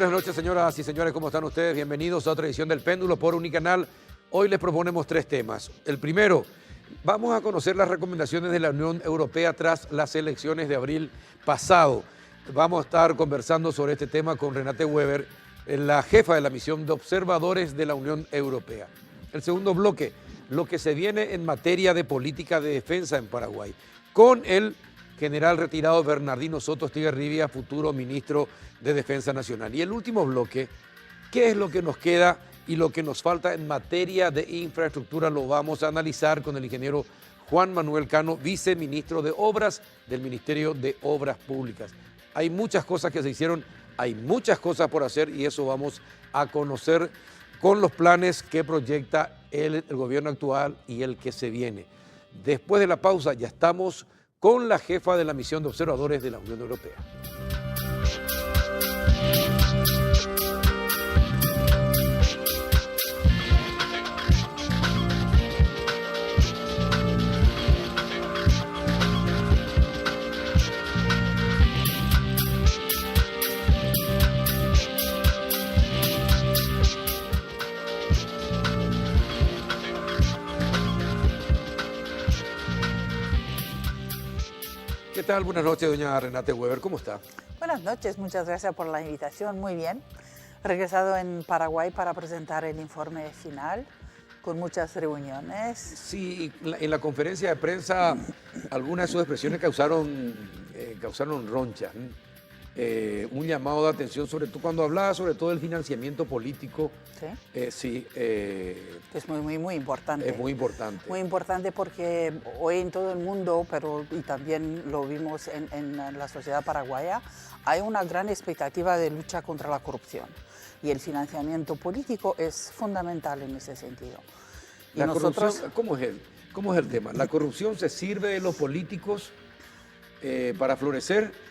buenas noches, señoras y señores, ¿cómo están ustedes? Bienvenidos a otra edición del Péndulo por Unicanal. Hoy les proponemos tres temas. El primero, vamos a conocer las recomendaciones de la Unión Europea tras las elecciones de abril pasado. Vamos a estar conversando sobre este tema con Renate Weber, la jefa de la misión de observadores de la Unión Europea. El segundo bloque, lo que se viene en materia de política de defensa en Paraguay, con el general retirado Bernardino Soto Estigarribia, futuro ministro de Defensa Nacional. Y el último bloque, ¿qué es lo que nos queda y lo que nos falta en materia de infraestructura? Lo vamos a analizar con el ingeniero Juan Manuel Cano, viceministro de Obras del Ministerio de Obras Públicas. Hay muchas cosas que se hicieron, hay muchas cosas por hacer y eso vamos a conocer con los planes que proyecta el gobierno actual y el que se viene. Después de la pausa ya estamos con la jefa de la misión de observadores de la Unión Europea. ¿Qué tal? Buenas noches, doña Renate Weber, ¿cómo está? Buenas noches, muchas gracias por la invitación, muy bien. Regresado en Paraguay para presentar el informe final, con muchas reuniones. Sí, en la conferencia de prensa algunas de sus expresiones causaron roncha. Un llamado de atención, sobre todo cuando hablaba sobre todo del financiamiento político. ¿Sí? Es muy importante. Es muy importante. Muy importante porque hoy en todo el mundo, y también lo vimos en la sociedad paraguaya, hay una gran expectativa de lucha contra la corrupción. Y el financiamiento político es fundamental en ese sentido. Y corrupción, ¿cómo es el tema? ¿La corrupción se sirve de los políticos para florecer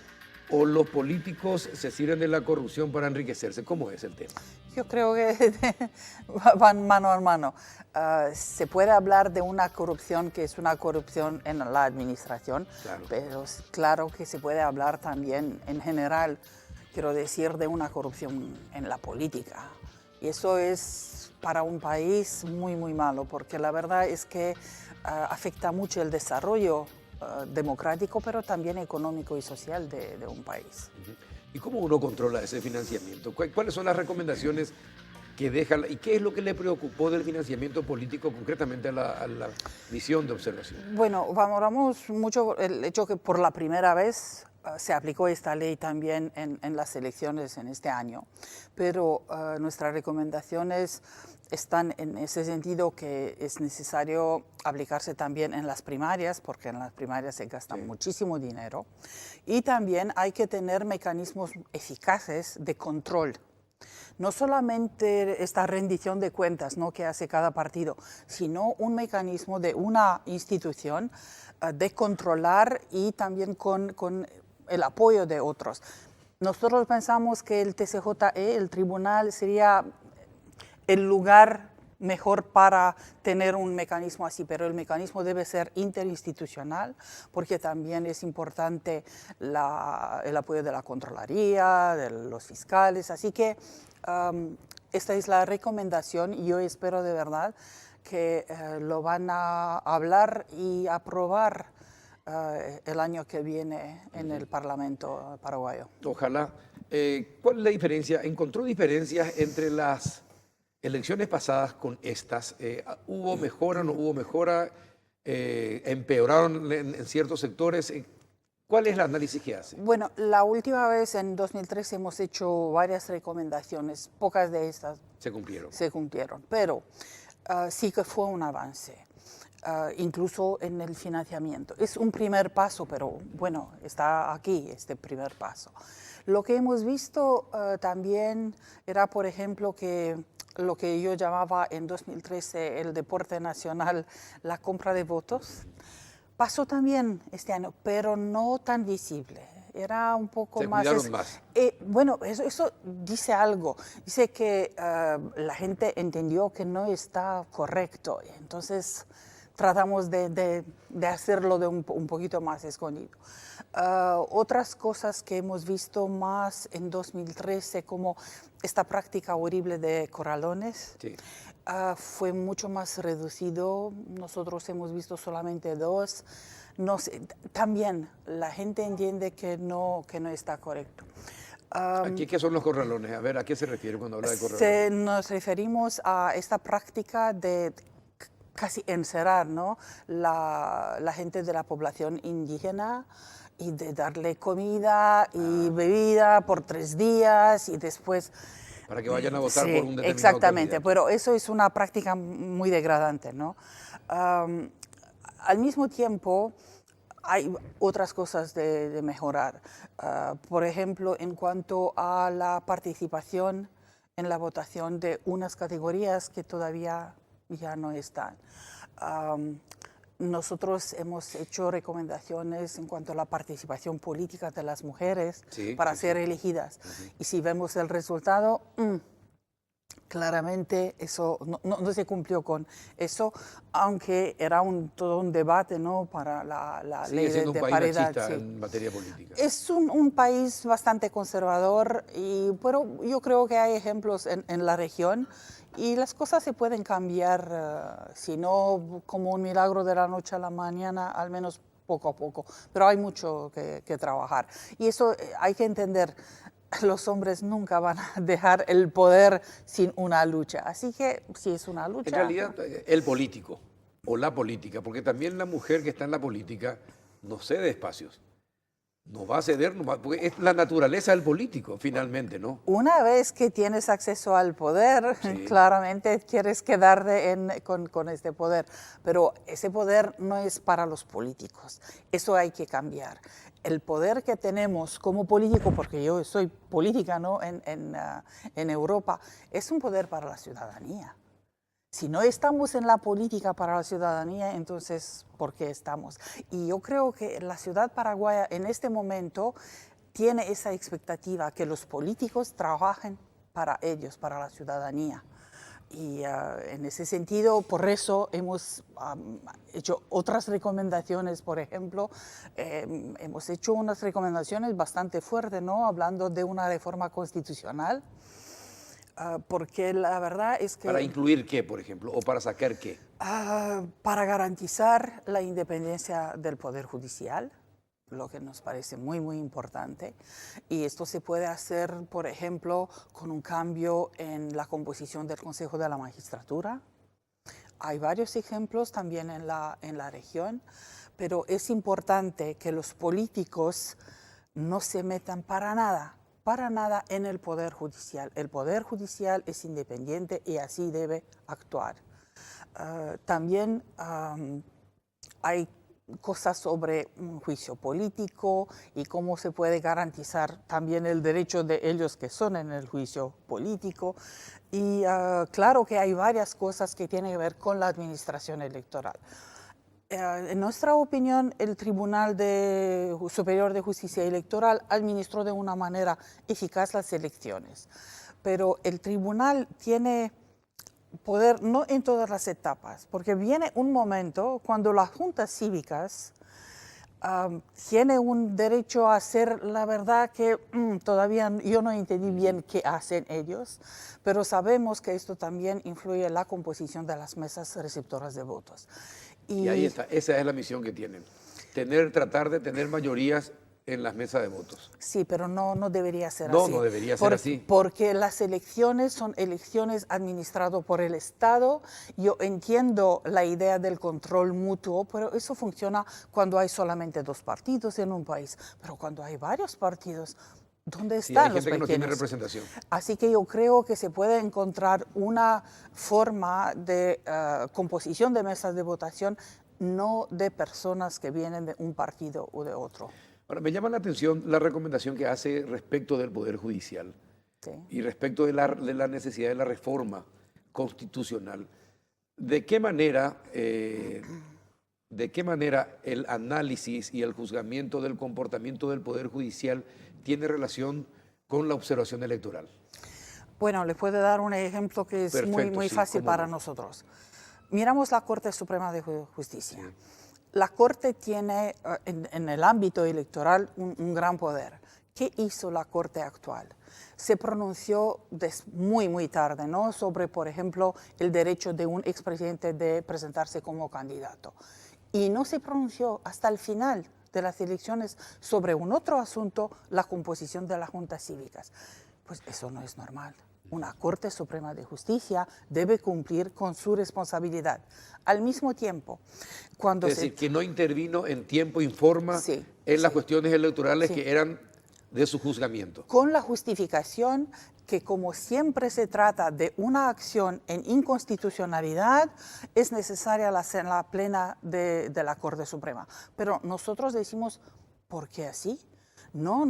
o los políticos se sirven de la corrupción para enriquecerse? ¿Cómo es el tema? Yo creo que van mano a mano. Se puede hablar de una corrupción que es una corrupción en la administración, claro, pero claro que se puede hablar también en general, quiero decir, de una corrupción en la política. Y eso es para un país muy malo, porque la verdad es que afecta mucho el desarrollo democrático, pero también económico y social de un país. ¿Y cómo uno controla ese financiamiento? ¿Cuáles son las recomendaciones que deja y qué es lo que le preocupó del financiamiento político concretamente a la misión de observación? Bueno, valoramos mucho el hecho que por la primera vez se aplicó esta ley también en las elecciones en este año, pero nuestras recomendaciones están en ese sentido que es necesario aplicarse también en las primarias, porque en las primarias se gasta muchísimo dinero, y también hay que tener mecanismos eficaces de control. No solamente esta rendición de cuentas, ¿no?, que hace cada partido, sino un mecanismo de una institución de controlar y también con el apoyo de otros. Nosotros pensamos que el TCJE, el tribunal, sería el lugar mejor para tener un mecanismo así, pero el mecanismo debe ser interinstitucional, porque también es importante el apoyo de la Contraloría, de los fiscales, así que esta es la recomendación y yo espero de verdad que lo van a hablar y aprobar el año que viene en el Parlamento paraguayo. Ojalá. ¿Cuál es la diferencia? ¿Encontró diferencias entre las elecciones pasadas con estas? ¿Hubo mejora, no hubo mejora? ¿Empeoraron en ciertos sectores? ¿Cuál es el análisis que hace? Bueno, la última vez, en 2013, hemos hecho varias recomendaciones. Pocas de estas se cumplieron. Se cumplieron, pero sí que fue un avance. Incluso en el financiamiento. Es un primer paso, pero bueno, está aquí este primer paso. Lo que hemos visto también era, por ejemplo, que lo que yo llamaba en 2013 el deporte nacional, la compra de votos, pasó también este año, pero no tan visible. Era un poco más... Se cuidaron más. Bueno, eso dice algo. Dice que la gente entendió que no está correcto. Entonces tratamos de hacerlo de un poquito más escondido. Otras cosas que hemos visto más en 2013, como esta práctica horrible de corralones, Sí. fue mucho más reducido. Nosotros hemos visto solamente 2. No sé, también la gente entiende que no está correcto. ¿Aquí qué son los corralones? A ver, ¿a qué se refiere cuando habla de corralones? Nos referimos a esta práctica de casi encerrar, ¿no?, la gente de la población indígena y de darle comida y bebida por 3 días y después... Para que vayan a votar Sí, por un determinado exactamente, candidato. pero eso es una práctica muy degradante, ¿no? Al mismo tiempo, hay otras cosas de mejorar. Por ejemplo, en cuanto a la participación en la votación de unas categorías que todavía ya no están. Nosotros hemos hecho recomendaciones en cuanto a la participación política de las mujeres para ser elegidas. Y si vemos el resultado, claramente eso no se cumplió con eso, aunque era todo un debate, ¿no?, para la ley Sigue siendo de un país paridad. machista Sí. en materia política. Es un país bastante conservador, pero yo creo que hay ejemplos en la región y las cosas se pueden cambiar, si no como un milagro de la noche a la mañana, al menos poco a poco. Pero hay mucho que trabajar. Y eso hay que entender. Los hombres nunca van a dejar el poder sin una lucha. Así que si es una lucha... En realidad, el político o la política, porque también la mujer que está en la política no cede espacios. No va a ceder, porque es la naturaleza del político, finalmente, ¿no? Una vez que tienes acceso al poder, Sí. claramente quieres quedarte con este poder, pero ese poder no es para los políticos. Eso hay que cambiar. El poder que tenemos como político, porque yo soy política, ¿no?, en Europa, es un poder para la ciudadanía. Si no estamos en la política para la ciudadanía, entonces, ¿por qué estamos? Y yo creo que la ciudad paraguaya en este momento tiene esa expectativa que los políticos trabajen para ellos, para la ciudadanía. Y en ese sentido, por eso hemos hecho otras recomendaciones, por ejemplo, hemos hecho unas recomendaciones bastante fuertes, ¿no?, hablando de una reforma constitucional. Porque la verdad es que... ¿Para incluir qué, por ejemplo? ¿O para sacar qué? Para garantizar la independencia del Poder Judicial, lo que nos parece muy, muy importante. Y esto se puede hacer, por ejemplo, con un cambio en la composición del Consejo de la Magistratura. Hay varios ejemplos también en la región, pero es importante que los políticos no se metan para nada en el Poder Judicial. El Poder Judicial es independiente y así debe actuar. También hay cosas sobre un juicio político y cómo se puede garantizar también el derecho de ellos que son en el juicio político. Y claro que hay varias cosas que tienen que ver con la administración electoral. En nuestra opinión, el Tribunal Superior de Justicia Electoral administró de una manera eficaz las elecciones, pero el tribunal tiene poder no en todas las etapas, porque viene un momento cuando las juntas cívicas tiene un derecho a hacer la verdad que todavía yo no entendí bien qué hacen ellos, pero sabemos que esto también influye en la composición de las mesas receptoras de votos. Y ahí está, esa es la misión que tienen. Tratar de tener mayorías en las mesas de votos. Sí, pero no debería ser No, así. no debería ser así. Porque las elecciones son elecciones administradas por el Estado. Yo entiendo la idea del control mutuo, pero eso funciona cuando hay solamente 2 partidos en un país. Pero cuando hay varios partidos, ¿dónde están los pequeños? Hay gente que no tiene representación. Así que yo creo que se puede encontrar una forma de composición de mesas de votación, no de personas que vienen de un partido o de otro. Ahora, me llama la atención la recomendación que hace respecto del Poder Judicial y respecto de la necesidad de la reforma constitucional. ¿De qué manera el análisis y el juzgamiento del comportamiento del Poder Judicial tiene relación con la observación electoral? Bueno, les puedo dar un ejemplo que es Perfecto, muy sí, fácil cómo para no. nosotros. miramos la Corte Suprema de Justicia. Sí. La Corte tiene en el ámbito electoral un gran poder. ¿Qué hizo la Corte actual? Se pronunció muy tarde, ¿no? Sobre, por ejemplo, el derecho de un expresidente de presentarse como candidato. Y no se pronunció hasta el final de las elecciones sobre un otro asunto, la composición de las juntas cívicas. Pues eso no es normal. Una Corte Suprema de Justicia debe cumplir con su responsabilidad. Al mismo tiempo, cuando es decir, que no intervino en tiempo y forma en las cuestiones electorales que eran de su juzgamiento. Con la justificación que como siempre se trata de una acción en inconstitucionalidad, es necesaria la plena de la Corte Suprema. Pero nosotros decimos, ¿por qué así? No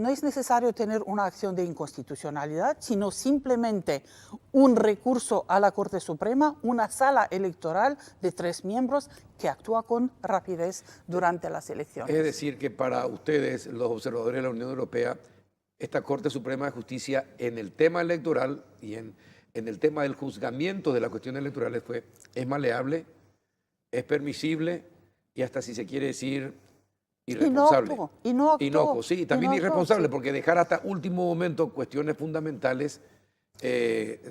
es necesario tener una acción de inconstitucionalidad, sino simplemente un recurso a la Corte Suprema, una sala electoral de 3 miembros que actúa con rapidez durante las elecciones. Es decir, que para ustedes, los observadores de la Unión Europea, esta Corte Suprema de Justicia en el tema electoral y en el tema del juzgamiento de las cuestiones electorales es maleable, es permisible y hasta, si se quiere decir, irresponsable. Inocuo, sí, también irresponsable, porque dejar hasta último momento cuestiones fundamentales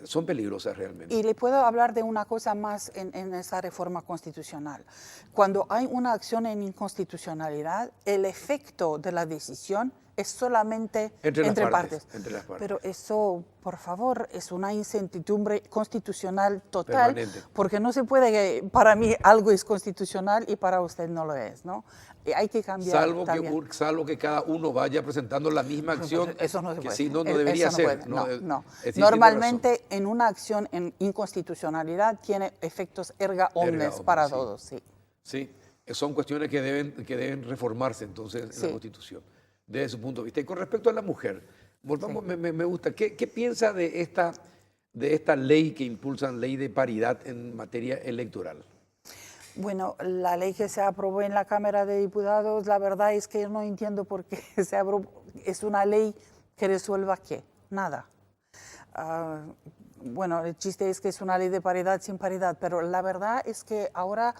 son peligrosas realmente. Y le puedo hablar de una cosa más en esa reforma constitucional. Cuando hay una acción en inconstitucionalidad, el efecto de la decisión es solamente entre las partes. Pero eso, por favor, es una incertidumbre constitucional total, porque no se puede, para mí algo es constitucional y para usted no lo es, ¿no? Hay que cambiar salvo que cada uno vaya presentando la misma acción. Eso no se puede. Que si no debería ser. No. Normalmente en una acción en inconstitucionalidad tiene efectos erga omnes para todos. Sí, son cuestiones que deben reformarse entonces en la Constitución, desde su punto de vista. Y con respecto a la mujer, volvamos, me gusta, ¿qué piensa de esta ley que impulsan, ley de paridad en materia electoral? Bueno, la ley que se aprobó en la Cámara de Diputados, la verdad es que no entiendo por qué se aprobó. Es una ley que resuelva ¿qué? Nada. Bueno, el chiste es que es una ley de paridad sin paridad, pero la verdad es que ahora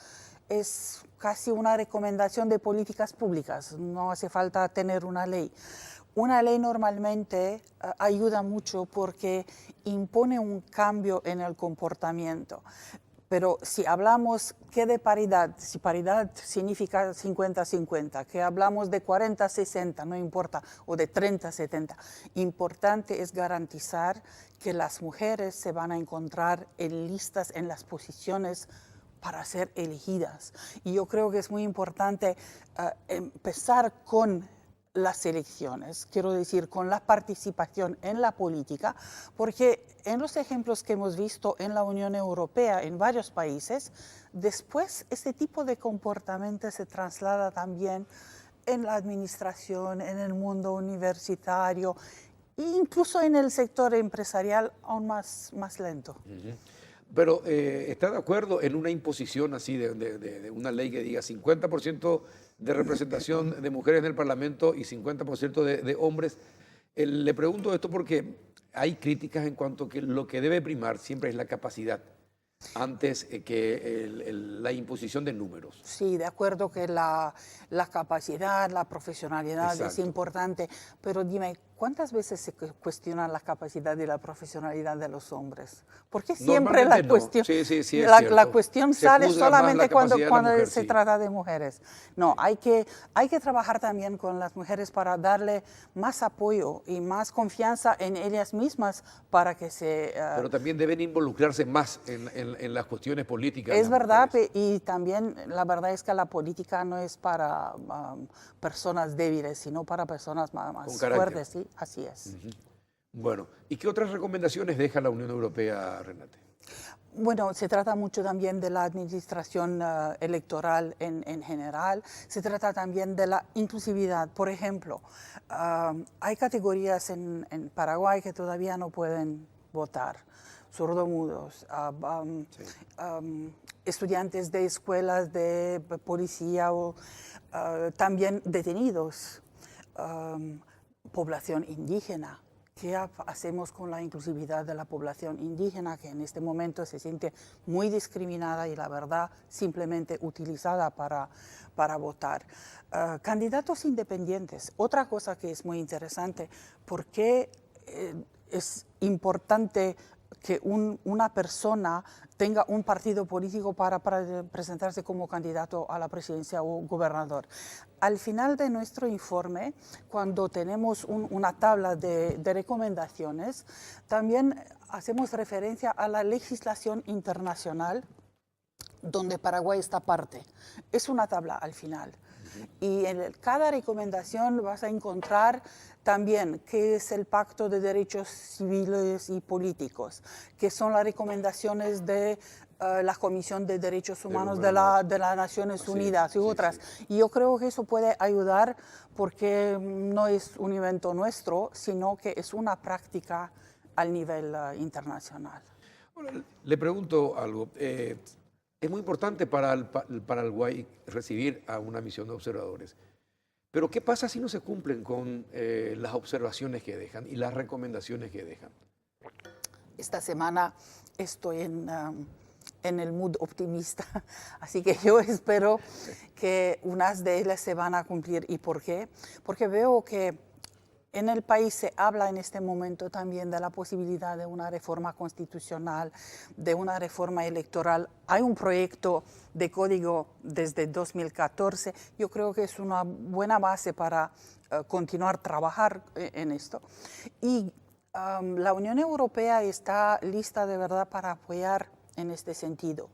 es casi una recomendación de políticas públicas. No hace falta tener una ley. Una ley normalmente ayuda mucho porque impone un cambio en el comportamiento. Pero si hablamos ¿qué de paridad? Si paridad significa 50-50, que hablamos de 40-60, no importa, o de 30-70. Importante es garantizar que las mujeres se van a encontrar en listas, en las posiciones para ser elegidas. Y yo creo que es muy importante empezar con las elecciones, quiero decir, con la participación en la política, porque en los ejemplos que hemos visto en la Unión Europea, en varios países, después este tipo de comportamiento se traslada también en la administración, en el mundo universitario, e incluso en el sector empresarial aún más lento. Pero ¿está de acuerdo en una imposición así de una ley que diga 50% de representación de mujeres en el Parlamento y 50% de hombres? Le pregunto esto porque hay críticas en cuanto a que lo que debe primar siempre es la capacidad antes que la imposición de números. Sí, de acuerdo que la capacidad, la profesionalidad es importante, pero dime, ¿cuántas veces se cuestiona la capacidad y la profesionalidad de los hombres? Porque siempre la cuestión, la cuestión sale solamente cuando se trata de mujeres. No, hay que trabajar también con las mujeres para darle más apoyo y más confianza en ellas mismas para que se... Pero también deben involucrarse más en las cuestiones políticas. Es verdad, y también la verdad es que la política no es para personas débiles, sino para personas más fuertes, ¿sí? Así es. Bueno, ¿y qué otras recomendaciones deja la Unión Europea, Renate? Bueno, se trata mucho también de la administración electoral en general. Se trata también de la inclusividad. Por ejemplo, hay categorías en Paraguay que todavía no pueden votar. Sordomudos, estudiantes de escuelas de policía o también detenidos, población indígena ¿Qué hacemos con la inclusividad de la población indígena, que en este momento se siente muy discriminada y la verdad simplemente utilizada para votar? Candidatos independientes, otra cosa que es muy interesante, ¿por qué es importante que una persona tenga un partido político para presentarse como candidato a la presidencia o gobernador? Al final de nuestro informe, cuando tenemos una tabla de recomendaciones, también hacemos referencia a la legislación internacional donde Paraguay está parte. Es una tabla al final. Y en cada recomendación vas a encontrar también qué es el Pacto de Derechos Civiles y Políticos, qué son las recomendaciones de la Comisión de Derechos Humanos de las Naciones Unidas y otras. Y yo creo que eso puede ayudar porque no es un invento nuestro, sino que es una práctica al nivel internacional. Ahora, le pregunto algo. Es muy importante para el Paraguay recibir a una misión de observadores. Pero ¿qué pasa si no se cumplen con las observaciones que dejan y las recomendaciones que dejan? Esta semana estoy en el mood optimista, así que yo espero que unas de ellas se van a cumplir. ¿Y por qué? Porque veo que en el país se habla en este momento también de la posibilidad de una reforma constitucional, de una reforma electoral. Hay un proyecto de código desde 2014. Yo creo que es una buena base para continuar a trabajar en esto. Y la Unión Europea está lista de verdad para apoyar en este sentido,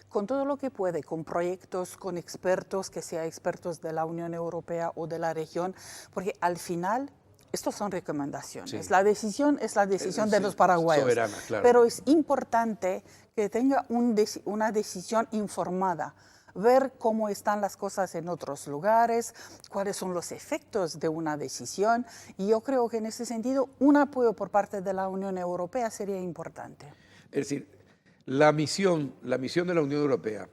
con todo lo que puede, con proyectos, con expertos, que sean expertos de la Unión Europea o de la región, porque al final estos son recomendaciones. Sí. La decisión es la decisión de los paraguayos. Soberana, claro. Pero es importante que tenga una decisión informada, ver cómo están las cosas en otros lugares, cuáles son los efectos de una decisión. Y yo creo que en ese sentido un apoyo por parte de la Unión Europea sería importante. Es decir, la misión de la Unión Europea,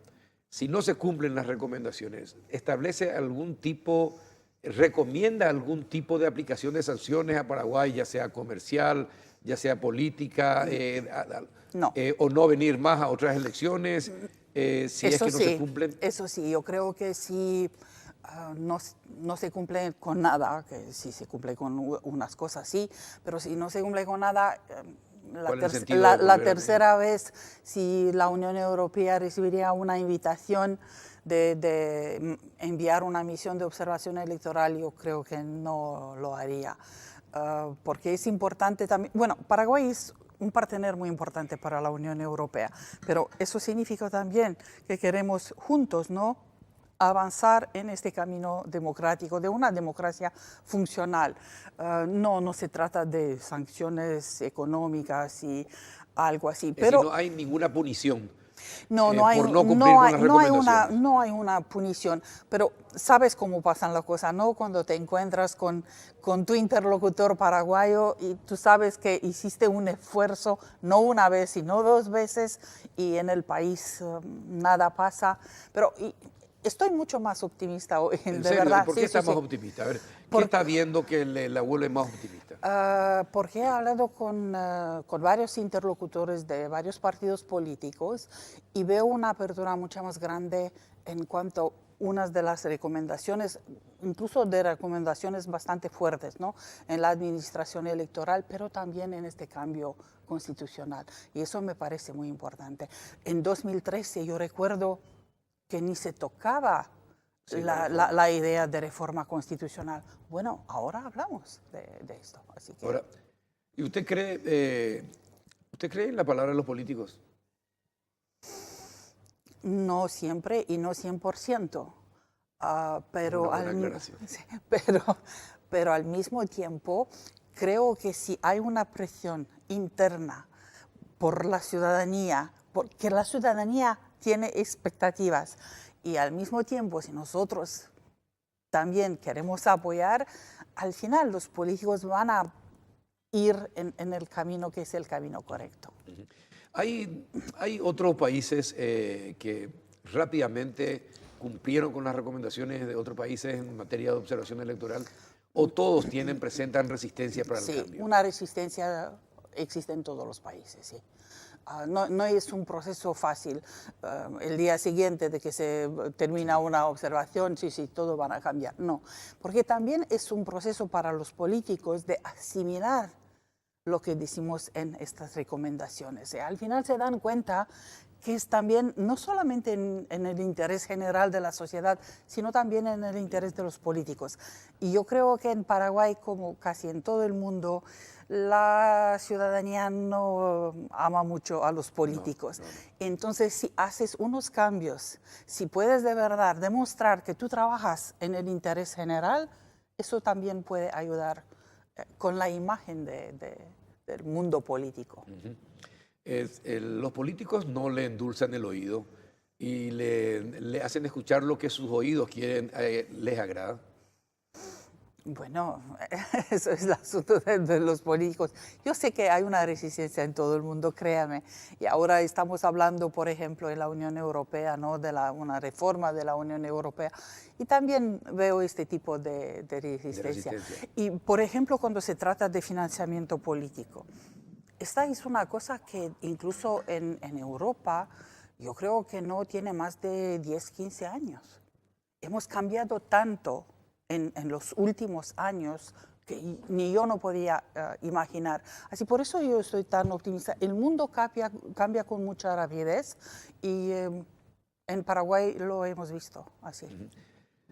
si no se cumplen las recomendaciones, establece algún tipo, recomienda algún tipo de aplicación de sanciones a Paraguay, ya sea comercial, ya sea política, no. O no venir más a otras elecciones, si es que no se cumplen. Eso sí, yo creo que si no se cumple con nada, que si se cumple con unas cosas sí, pero si no se cumple con nada, la tercera vez, si la Unión Europea recibiría una invitación de enviar una misión de observación electoral, yo creo que no lo haría, porque es importante también. Bueno, Paraguay es un partener muy importante para la Unión Europea, pero eso significa también que queremos juntos, ¿no?, avanzar en este camino democrático, de una democracia funcional. No se trata de sanciones económicas y algo así. Pero no hay ninguna punición. No hay una punición, pero sabes cómo pasan las cosas, ¿no? Cuando te encuentras con tu interlocutor paraguayo y tú sabes que hiciste un esfuerzo, no una vez, sino dos veces, y en el país nada pasa. Pero estoy mucho más optimista hoy, ¿En de serio? verdad. ¿Por qué está más optimista? A ver, ¿qué está viendo que la vuelve más optimista? Porque he hablado con varios interlocutores de varios partidos políticos y veo una apertura mucho más grande en cuanto a unas de las recomendaciones, incluso de recomendaciones bastante fuertes, ¿no?, en la administración electoral, pero también en este cambio constitucional. Y eso me parece muy importante. En 2013 yo recuerdo que ni se tocaba la idea de reforma constitucional. Bueno, ahora hablamos de esto. Así que... Ahora, ¿y usted cree en la palabra de los políticos? No siempre y no 100%, pero al mismo tiempo creo que si hay una presión interna por la ciudadanía, porque la ciudadanía tiene expectativas, y al mismo tiempo, si nosotros también queremos apoyar, al final los políticos van a ir en el camino que es el camino correcto. Hay otros países que rápidamente cumplieron con las recomendaciones de otros países en materia de observación electoral. ¿O todos presentan resistencia para el Sí, cambio? una resistencia existe en todos los países, sí. No es un proceso fácil. El día siguiente de que se termina una observación, sí, todo van a cambiar. No, porque también es un proceso para los políticos de asimilar lo que decimos en estas recomendaciones. Al final se dan cuenta que es también no solamente en el interés general de la sociedad, sino también en el interés de los políticos. Y yo creo que en Paraguay, como casi en todo el mundo, la ciudadanía no ama mucho a los políticos. No. Entonces, si haces unos cambios, si puedes de verdad demostrar que tú trabajas en el interés general, eso también puede ayudar con la imagen del mundo político. Los políticos no le endulzan el oído y le hacen escuchar lo que sus oídos quieren, les agrada. Bueno, eso es el asunto de los políticos. Yo sé que hay una resistencia en todo el mundo, créame. Y ahora estamos hablando, por ejemplo, en la Unión Europea, ¿no? De una reforma de la Unión Europea. Y también veo este tipo de resistencia. Y, por ejemplo, cuando se trata de financiamiento político, esta es una cosa que incluso en Europa, yo creo que no tiene más de 10, 15 años. Hemos cambiado tanto en los últimos años que ni yo no podía imaginar. Así por eso yo estoy tan optimista. El mundo cambia con mucha rapidez y en Paraguay lo hemos visto así.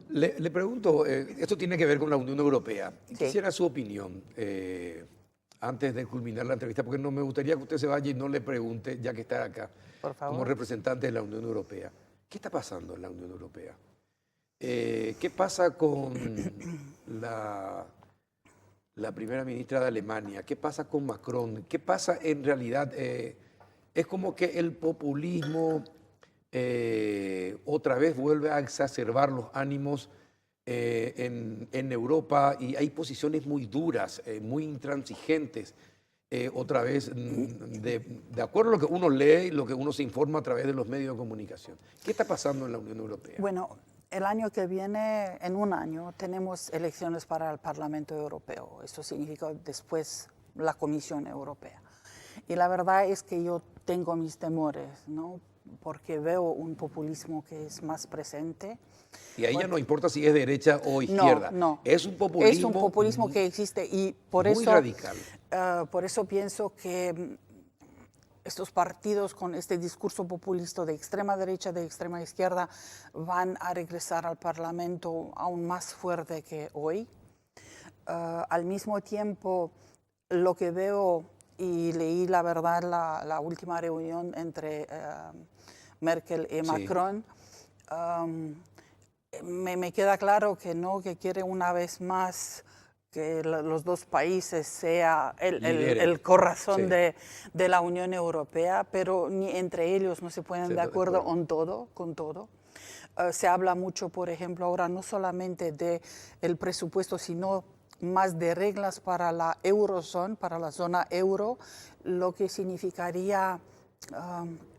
Le pregunto, esto tiene que ver con la Unión Europea. Sí. Quisiera su opinión antes de culminar la entrevista, porque no me gustaría que usted se vaya y no le pregunte, ya que está acá, por favor, como representante de la Unión Europea. ¿Qué está pasando en la Unión Europea? ¿Qué pasa con la primera ministra de Alemania? ¿Qué pasa con Macron? ¿Qué pasa en realidad? Es como que el populismo otra vez vuelve a exacerbar los ánimos en Europa y hay posiciones muy duras, muy intransigentes. Otra vez, de acuerdo a lo que uno lee y lo que uno se informa a través de los medios de comunicación. ¿Qué está pasando en la Unión Europea? Bueno, el año que viene, en un año, tenemos elecciones para el Parlamento Europeo. Esto significa después la Comisión Europea. Y la verdad es que yo tengo mis temores, ¿no? Porque veo un populismo que es más presente. Y a ella no importa si es derecha o izquierda. No. Es un populismo. Es un populismo que existe y por muy eso, radical. Por eso pienso que estos partidos con este discurso populista de extrema derecha, de extrema izquierda, van a regresar al Parlamento aún más fuerte que hoy. Al mismo tiempo, lo que veo, y leí la verdad la última reunión entre Merkel y Macron, me queda claro que no, que quiere una vez más que los dos países sea el corazón de la Unión Europea, pero ni entre ellos no se ponen de acuerdo con todo. Se habla mucho, por ejemplo, ahora no solamente del presupuesto, sino más de reglas para la eurozona, para la zona euro, lo que significaría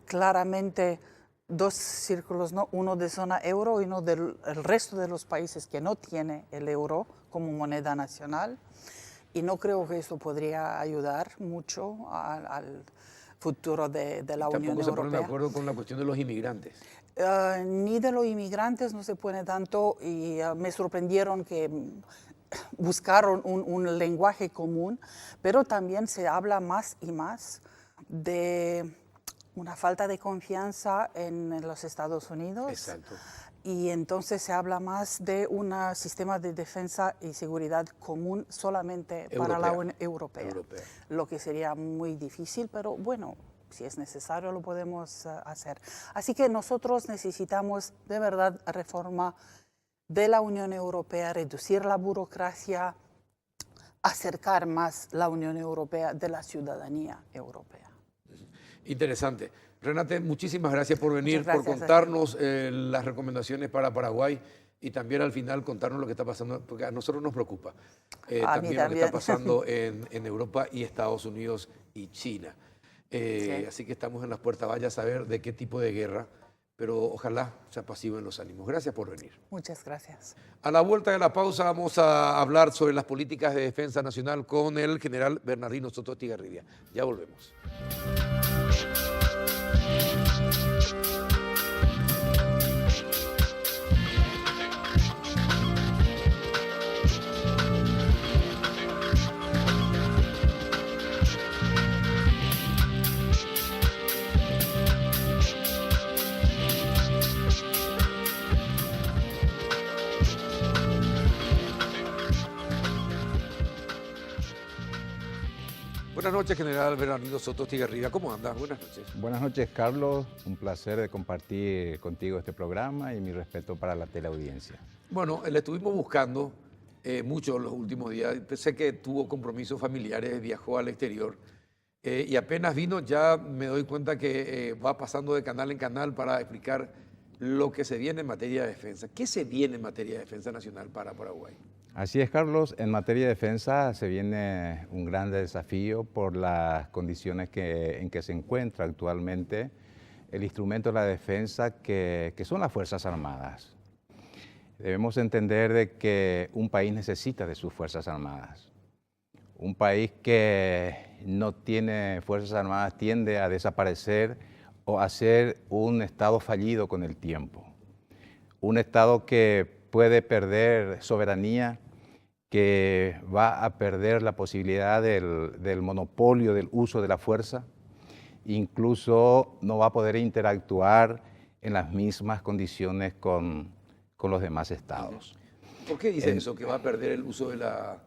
claramente dos círculos, ¿no? Uno de zona euro y uno del resto de los países que no tiene el euro como moneda nacional. Y no creo que eso podría ayudar mucho al futuro de la Unión Europea. Tampoco se ponen de acuerdo con la cuestión de los inmigrantes. Ni de los inmigrantes no se pone tanto y me sorprendieron que buscaron un lenguaje común, pero también se habla más y más de una falta de confianza en los Estados Unidos. Exacto. Y entonces se habla más de un sistema de defensa y seguridad común solamente para la Unión Europea, lo que sería muy difícil, pero bueno, si es necesario lo podemos hacer. Así que nosotros necesitamos de verdad reforma de la Unión Europea, reducir la burocracia, acercar más la Unión Europea de la ciudadanía europea. Interesante. Renate, muchísimas gracias por venir, por contarnos las recomendaciones para Paraguay y también al final contarnos lo que está pasando, porque a nosotros nos preocupa también lo que está pasando en Europa y Estados Unidos y China. Sí. Así que estamos en las puertas, vaya a saber de qué tipo de guerra pero ojalá se apaciguen los ánimos. Gracias por venir. Muchas gracias. A la vuelta de la pausa vamos a hablar sobre las políticas de defensa nacional con el general Bernardino Soto Estigarribia. Ya volvemos. Buenas noches, general Bernardino Soto Estigarribia. ¿Cómo anda? Buenas noches. Buenas noches, Carlos. Un placer de compartir contigo este programa y mi respeto para la teleaudiencia. Bueno, le estuvimos buscando mucho los últimos días. Sé que tuvo compromisos familiares, viajó al exterior y apenas vino ya me doy cuenta que va pasando de canal en canal para explicar lo que se viene en materia de defensa. ¿Qué se viene en materia de defensa nacional para Paraguay? Así es, Carlos. En materia de defensa se viene un gran desafío por las condiciones en que se encuentra actualmente el instrumento de la defensa que son las Fuerzas Armadas. Debemos entender de que un país necesita de sus Fuerzas Armadas. Un país que no tiene Fuerzas Armadas tiende a desaparecer o a ser un Estado fallido con el tiempo. Un Estado que puede perder soberanía, que va a perder la posibilidad del monopolio del uso de la fuerza, incluso no va a poder interactuar en las mismas condiciones con los demás estados. ¿Por qué dice eso, que va a perder el uso de la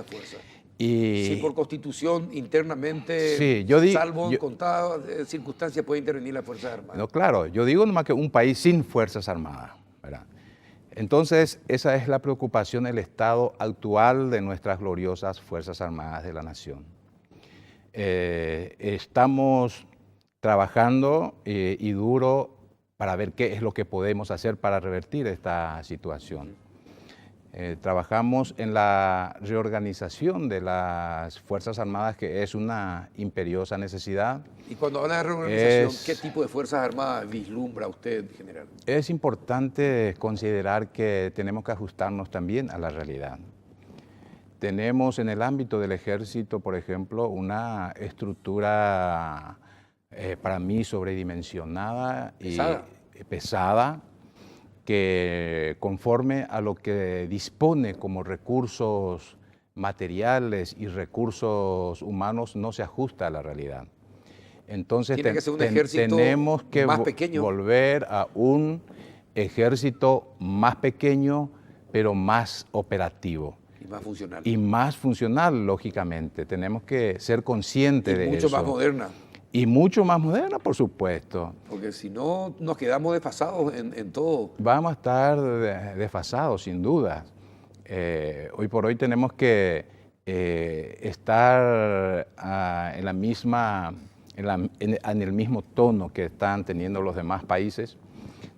fuerza? Y si por constitución internamente, sí, salvo en contadas circunstancias, puede intervenir las Fuerzas Armadas. No, claro, yo digo nomás que un país sin Fuerzas Armadas, ¿verdad? Entonces, esa es la preocupación del estado actual de nuestras gloriosas Fuerzas Armadas de la Nación. Estamos trabajando y duro para ver qué es lo que podemos hacer para revertir esta situación. Trabajamos en la reorganización de las Fuerzas Armadas, que es una imperiosa necesidad. Y cuando habla de reorganización, ¿qué tipo de Fuerzas Armadas vislumbra usted, general? Es importante considerar que tenemos que ajustarnos también a la realidad. Tenemos en el ámbito del Ejército, por ejemplo, una estructura para mí sobredimensionada y pesada, que conforme a lo que dispone como recursos materiales y recursos humanos no se ajusta a la realidad. Entonces tiene que ser un ejército tenemos que más pequeño, volver a un ejército más pequeño, pero más operativo. Y más funcional. Y más funcional, lógicamente. Tenemos que ser conscientes de eso. Y mucho más moderna. Y mucho más moderna, por supuesto. Porque si no, nos quedamos desfasados en todo. Vamos a estar desfasados, sin duda. Hoy por hoy tenemos que estar en el mismo tono que están teniendo los demás países.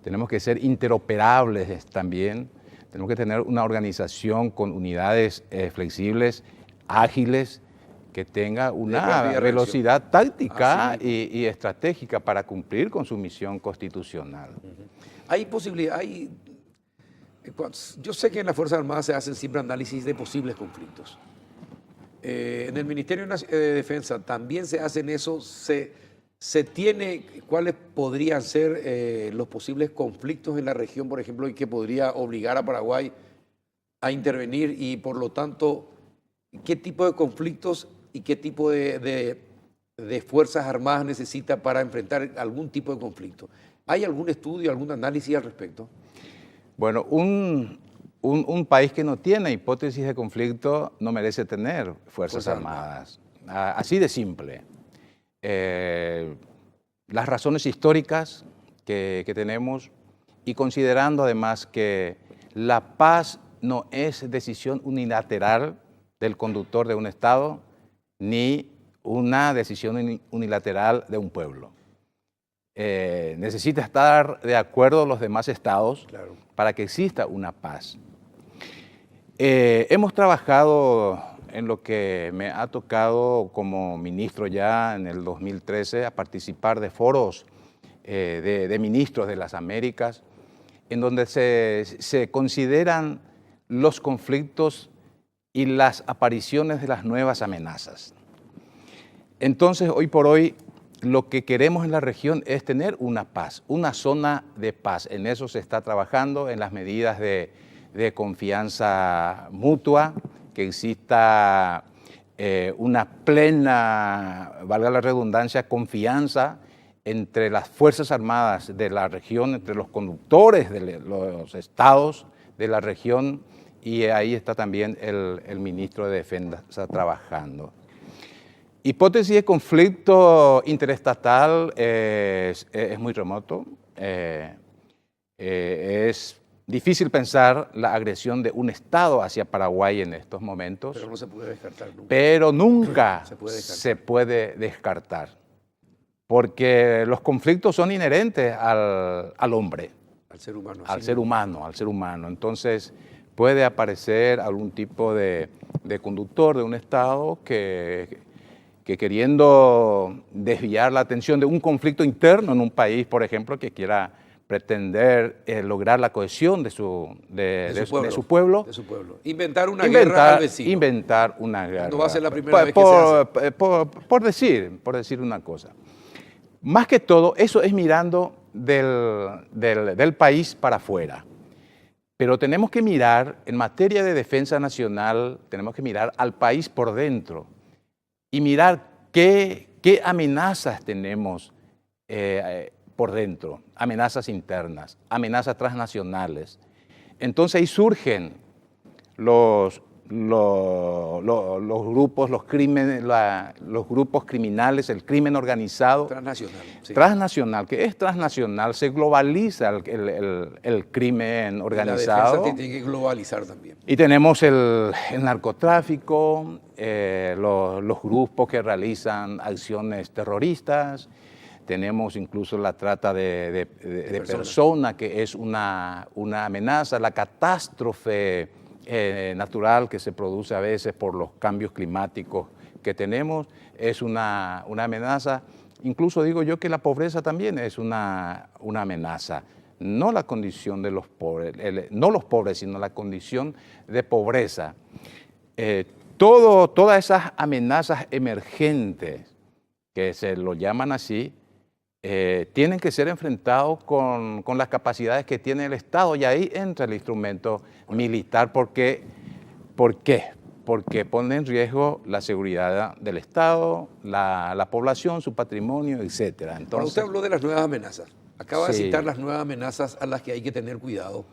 Tenemos que ser interoperables también. Tenemos que tener una organización con unidades flexibles, ágiles, que tenga una velocidad táctica y estratégica para cumplir con su misión constitucional. Hay posibilidad, yo sé que en las Fuerzas Armadas se hacen siempre análisis de posibles conflictos. En el Ministerio de Defensa también se hacen eso, se tiene cuáles podrían ser los posibles conflictos en la región, por ejemplo, y que podría obligar a Paraguay a intervenir y por lo tanto, ¿qué tipo de conflictos y qué tipo de Fuerzas Armadas necesita para enfrentar algún tipo de conflicto? ¿Hay algún estudio, algún análisis al respecto? Bueno, un país que no tiene hipótesis de conflicto no merece tener Fuerzas Armadas. Así de simple. Las razones históricas que tenemos y considerando además que la paz no es decisión unilateral del conductor de un Estado, ni una decisión unilateral de un pueblo. Necesita estar de acuerdo los demás estados para que exista una paz. Hemos trabajado en lo que me ha tocado como ministro ya en el 2013 a participar de foros de Ministros de las Américas, en donde se consideran los conflictos y las apariciones de las nuevas amenazas. Entonces, hoy por hoy, lo que queremos en la región es tener una paz, una zona de paz. En eso se está trabajando, en las medidas de confianza mutua, que exista una plena, valga la redundancia, confianza entre las Fuerzas Armadas de la región, entre los conductores de los estados de la región, y ahí está también el ministro de Defensa trabajando. Hipótesis de conflicto interestatal es muy remoto. Es difícil pensar la agresión de un Estado hacia Paraguay en estos momentos. Pero no se puede descartar nunca. Pero nunca se puede descartar. Porque los conflictos son inherentes al hombre. Al ser humano. Al ser humano. Entonces puede aparecer algún tipo de conductor de un Estado que queriendo desviar la atención de un conflicto interno en un país, por ejemplo, que quiera pretender lograr la cohesión de su pueblo. Inventar una guerra al vecino. Inventar una guerra. No va a ser la primera vez que se hace. Por decir una cosa. Más que todo, eso es mirando del país para afuera. Pero tenemos que mirar, en materia de defensa nacional, tenemos que mirar al país por dentro y mirar qué amenazas tenemos por dentro, amenazas internas, amenazas transnacionales. Entonces ahí surgen los grupos, los grupos criminales, el crimen organizado. Transnacional. Sí. Transnacional, que es transnacional, se globaliza el crimen organizado. La defensa tiene que globalizar también. Y tenemos el narcotráfico, los grupos que realizan acciones terroristas, tenemos incluso la trata de personas, que es una amenaza, la catástrofe natural que se produce a veces por los cambios climáticos que tenemos, es una amenaza. Incluso digo yo que la pobreza también es una amenaza. No la condición de los pobres, no los pobres, sino la condición de pobreza. Todas esas amenazas emergentes, que se lo llaman así, tienen que ser enfrentados con las capacidades que tiene el Estado, y ahí entra el instrumento militar. ¿Por qué? Porque pone en riesgo la seguridad del Estado, la población, su patrimonio, etc. Entonces, usted habló de las nuevas amenazas. Acaba de citar las nuevas amenazas a las que hay que tener cuidado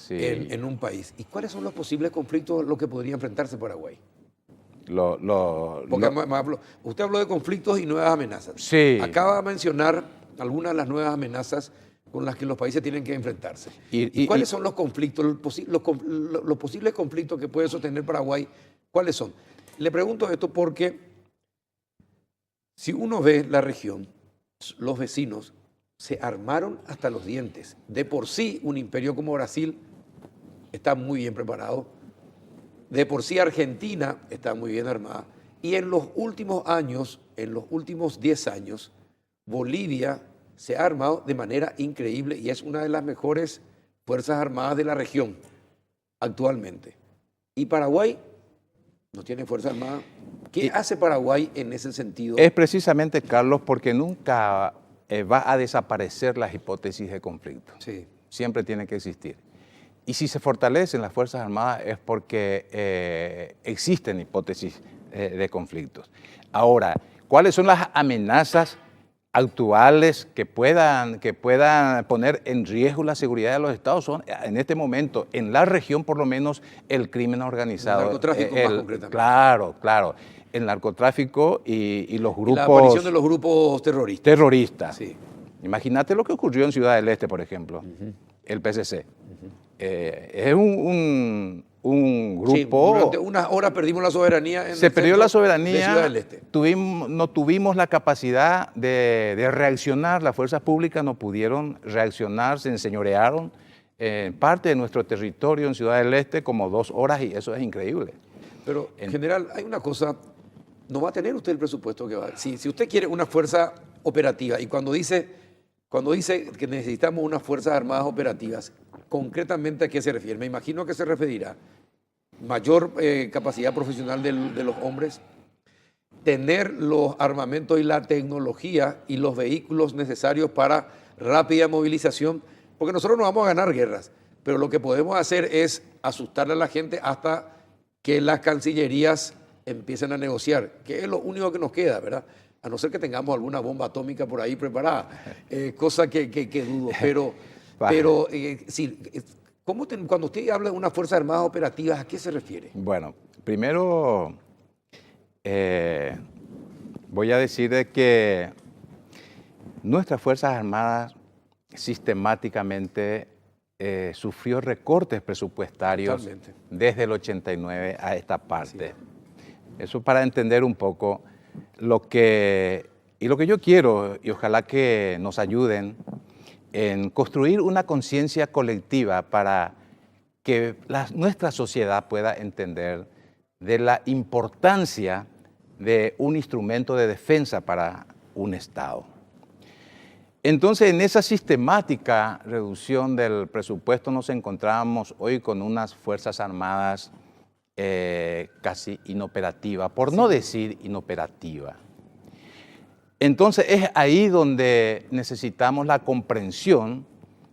en un país. ¿Y cuáles son los posibles conflictos a los que podría enfrentarse Paraguay? Usted habló de conflictos y nuevas amenazas. Sí. Acaba de mencionar algunas de las nuevas amenazas con las que los países tienen que enfrentarse. ¿Y cuáles son los conflictos, los posibles conflictos que puede sostener Paraguay? ¿Cuáles son? Le pregunto esto porque si uno ve la región, los vecinos se armaron hasta los dientes. De por sí, un imperio como Brasil está muy bien preparado. De por sí, Argentina está muy bien armada. Y en los últimos años, en los últimos 10 años, Bolivia se ha armado de manera increíble y es una de las mejores fuerzas armadas de la región actualmente. Y Paraguay no tiene fuerza armada. ¿Qué hace Paraguay en ese sentido? Es precisamente, Carlos, porque nunca va a desaparecer las hipótesis de conflicto. Sí. Siempre tiene que existir. Y si se fortalecen las Fuerzas Armadas es porque existen hipótesis de conflictos. Ahora, ¿cuáles son las amenazas actuales que puedan poner en riesgo la seguridad de los estados? Son en este momento, en la región por lo menos, el crimen organizado. El narcotráfico más concretamente. Claro. El narcotráfico y los grupos... La aparición de los grupos terroristas. Terroristas. Sí. Imagínate lo que ocurrió en Ciudad del Este, por ejemplo, el PCC. Es un grupo... Sí, durante unas horas perdimos la soberanía. Se perdió la soberanía, de Ciudad del Este. No tuvimos la capacidad de reaccionar, las fuerzas públicas no pudieron reaccionar, se enseñorearon en parte de nuestro territorio en Ciudad del Este como 2 horas, y eso es increíble. Pero, general, hay una cosa, no va a tener usted el presupuesto que va a... Si usted quiere una fuerza operativa, y cuando dice Cuando dice que necesitamos unas Fuerzas Armadas operativas, ¿concretamente a qué se refiere? Me imagino que se referirá mayor capacidad profesional de los hombres, tener los armamentos y la tecnología y los vehículos necesarios para rápida movilización, porque nosotros no vamos a ganar guerras, pero lo que podemos hacer es asustarle a la gente hasta que las cancillerías empiecen a negociar, que es lo único que nos queda, ¿verdad? A no ser que tengamos alguna bomba atómica por ahí preparada, cosa que dudo. Pero sí, cuando usted habla de una Fuerza Armada operativa, ¿a qué se refiere? Bueno, primero voy a decir de que nuestras Fuerzas Armadas sistemáticamente sufrió recortes presupuestarios Totalmente. desde el 89 a esta parte. Eso para entender un poco lo que yo quiero, y ojalá que nos ayuden en construir una conciencia colectiva para que nuestra sociedad pueda entender de la importancia de un instrumento de defensa para un Estado. Entonces, en esa sistemática reducción del presupuesto nos encontramos hoy con unas Fuerzas Armadas casi inoperativa, por no decir inoperativa. Entonces es ahí donde necesitamos la comprensión,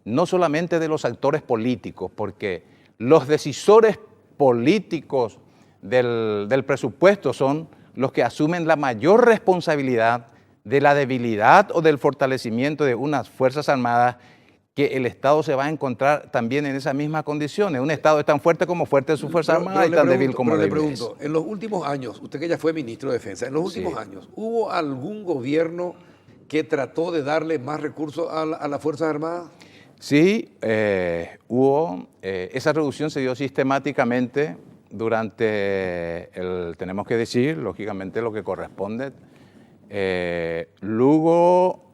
no solamente de los actores políticos, porque los decisores políticos del presupuesto son los que asumen la mayor responsabilidad de la debilidad o del fortalecimiento de unas Fuerzas Armadas, que el Estado se va a encontrar también en esas mismas condiciones. Un Estado es tan fuerte como fuerte su Fuerza Armada y tan débil como débil. Pero le pregunto, en los últimos años, usted que ya fue ministro de Defensa, en los últimos años, ¿hubo algún gobierno que trató de darle más recursos a las Fuerzas Armadas? Sí, hubo. Esa reducción se dio sistemáticamente durante tenemos que decir, lógicamente, lo que corresponde. Luego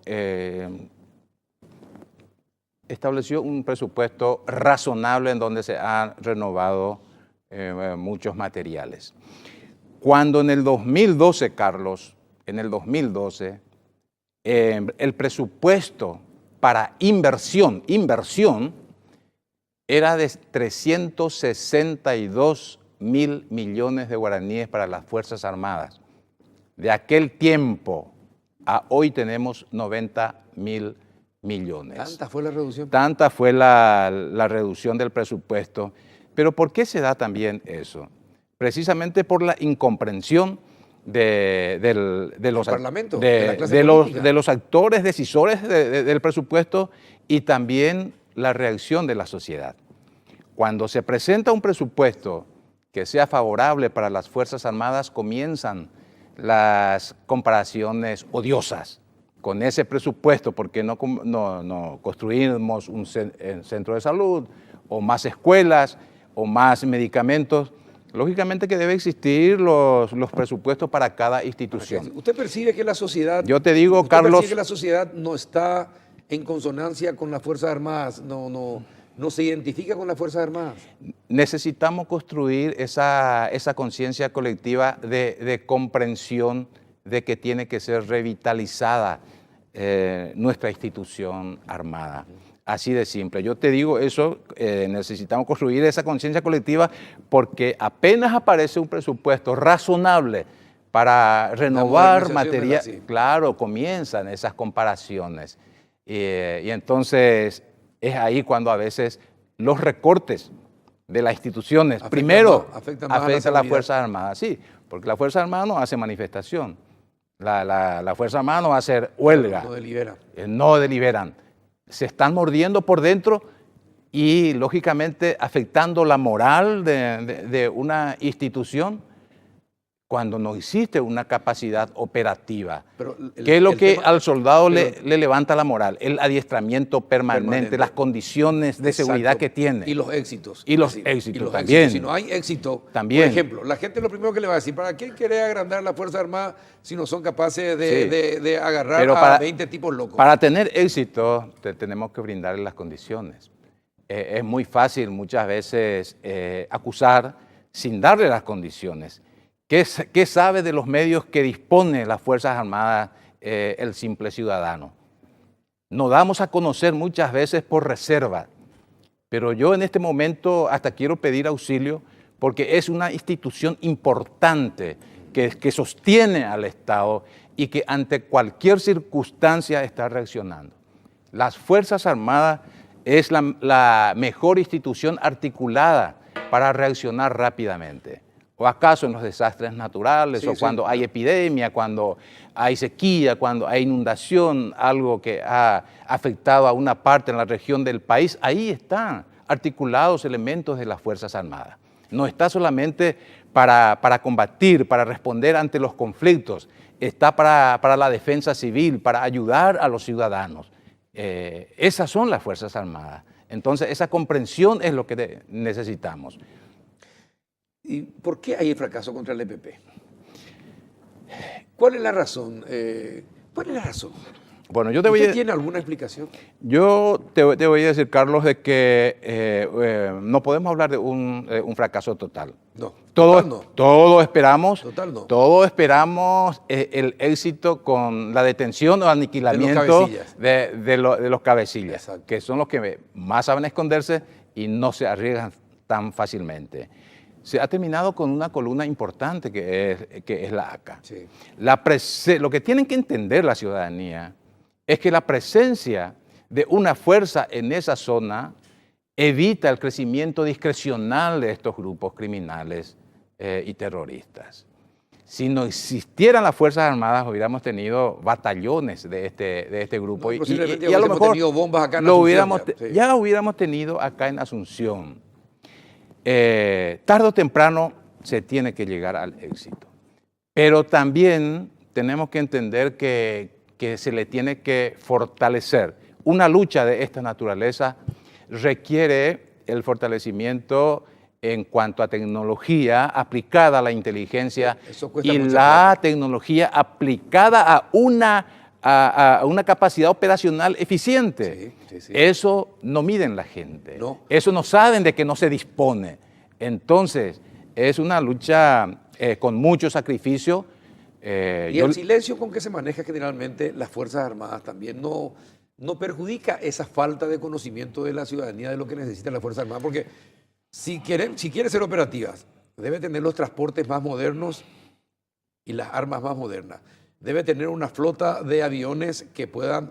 estableció un presupuesto razonable en donde se han renovado muchos materiales. Cuando en el 2012, Carlos, en el 2012, el presupuesto para inversión era de 362.000 millones de guaraníes para las Fuerzas Armadas. De aquel tiempo a hoy tenemos 90.000 millones. ¿Tanta fue la reducción? Tanta fue la reducción del presupuesto. Pero ¿por qué se da también eso? Precisamente por la incomprensión de los actores decisores del presupuesto y también la reacción de la sociedad. Cuando se presenta un presupuesto que sea favorable para las Fuerzas Armadas, comienzan las comparaciones odiosas con ese presupuesto. ¿Por qué no construimos un centro de salud o más escuelas o más medicamentos? Lógicamente que debe existir los presupuestos para cada institución. ¿Usted percibe que la sociedad... Yo te digo, Carlos... ¿Usted percibe que la sociedad no está en consonancia con las Fuerzas Armadas? ¿No se identifica con las Fuerzas Armadas? Necesitamos construir esa conciencia colectiva de comprensión de que tiene que ser revitalizada nuestra institución armada. Así de simple. Yo te digo eso, necesitamos construir esa conciencia colectiva porque apenas aparece un presupuesto razonable para renovar material, claro, comienzan esas comparaciones. Y entonces es ahí cuando a veces los recortes de las instituciones afectan a las Fuerzas Armadas. Sí, porque la Fuerza Armada no hace manifestación. La Fuerza Armada no va a hacer huelga. No deliberan. No deliberan. Se están mordiendo por dentro y, lógicamente, afectando la moral de una institución cuando no existe una capacidad operativa. ¿Qué es lo que al soldado le levanta la moral? El adiestramiento permanente, las condiciones de seguridad que tiene. Y los éxitos. Y los éxitos también. Si no hay éxito, también. Por ejemplo, la gente lo primero que le va a decir, ¿para qué quiere agrandar la Fuerza Armada si no son capaces de agarrar a 20 tipos locos? Para tener éxito, tenemos que brindarle las condiciones. Es muy fácil muchas veces acusar sin darle las condiciones. ¿Qué sabe de los medios que dispone las Fuerzas Armadas el simple ciudadano? Nos damos a conocer muchas veces por reserva, pero yo en este momento hasta quiero pedir auxilio porque es una institución importante que sostiene al Estado y que ante cualquier circunstancia está reaccionando. Las Fuerzas Armadas es la mejor institución articulada para reaccionar rápidamente. ¿O acaso en los desastres naturales, o cuando hay epidemia, cuando hay sequía, cuando hay inundación, algo que ha afectado a una parte en la región del país? Ahí están articulados elementos de las Fuerzas Armadas. No está solamente para combatir, para responder ante los conflictos, está para la defensa civil, para ayudar a los ciudadanos. Esas son las Fuerzas Armadas. Entonces, esa comprensión es lo que necesitamos. ¿Y por qué hay el fracaso contra el EPP? ¿Cuál es la razón? ¿Cuál es la razón? Bueno, ¿Usted tiene alguna explicación? Yo te voy a decir, Carlos, de que no podemos hablar de un fracaso total. No, Todos esperamos, total esperamos el éxito con la detención o aniquilamiento de los cabecillas, exacto, que son los que más saben esconderse y no se arriesgan tan fácilmente. Se ha terminado con una columna importante que es la ACA. Sí. Lo que tienen que entender la ciudadanía es que la presencia de una fuerza en esa zona evita el crecimiento discrecional de estos grupos criminales y terroristas. Si no existieran las Fuerzas Armadas, hubiéramos tenido batallones de este grupo. No, y a lo mejor tenido bombas acá en Asunción, ya hubiéramos tenido acá en Asunción. Tarde o temprano se tiene que llegar al éxito. Pero también tenemos que entender que se le tiene que fortalecer. Una lucha de esta naturaleza requiere el fortalecimiento en cuanto a tecnología aplicada a la inteligencia y la tecnología aplicada a una capacidad operacional eficiente. Sí. Eso no miden la gente. No. Eso no saben de que no se dispone. Entonces, es una lucha con mucho sacrificio. Y el silencio con que se maneja generalmente las Fuerzas Armadas también no perjudica esa falta de conocimiento de la ciudadanía de lo que necesitan las Fuerzas Armadas, porque si quiere ser operativas, debe tener los transportes más modernos y las armas más modernas. Debe tener una flota de aviones que puedan